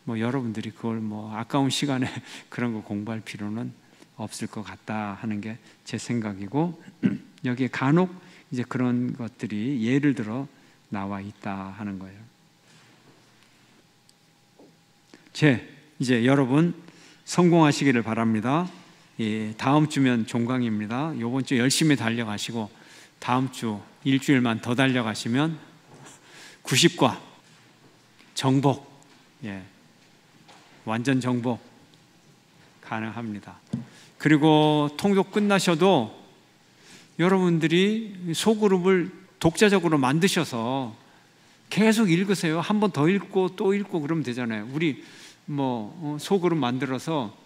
뭐 여러분들이 그걸 뭐 아까운 시간에 그런 거 공부할 필요는 없을 것 같다 하는 게 제 생각이고, 여기에 간혹 이제 그런 것들이 예를 들어 나와 있다 하는 거예요. 이제 여러분 성공하시기를 바랍니다. 다음 주면 종강입니다. 이번 주 열심히 달려가시고 다음 주 일주일만 더 달려가시면 90과 정복, 완전 정복 가능합니다. 그리고 통독 끝나셔도 여러분들이 소그룹을 독자적으로 만드셔서 계속 읽으세요. 한 번 더 읽고 또 읽고 그러면 되잖아요. 우리 뭐 소그룹 만들어서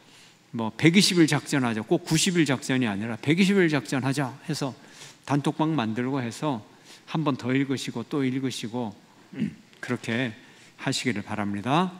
뭐 120일 작전하자, 꼭 90일 작전이 아니라 120일 작전하자 해서 단톡방 만들고 해서 한 번 더 읽으시고 또 읽으시고 그렇게 하시기를 바랍니다.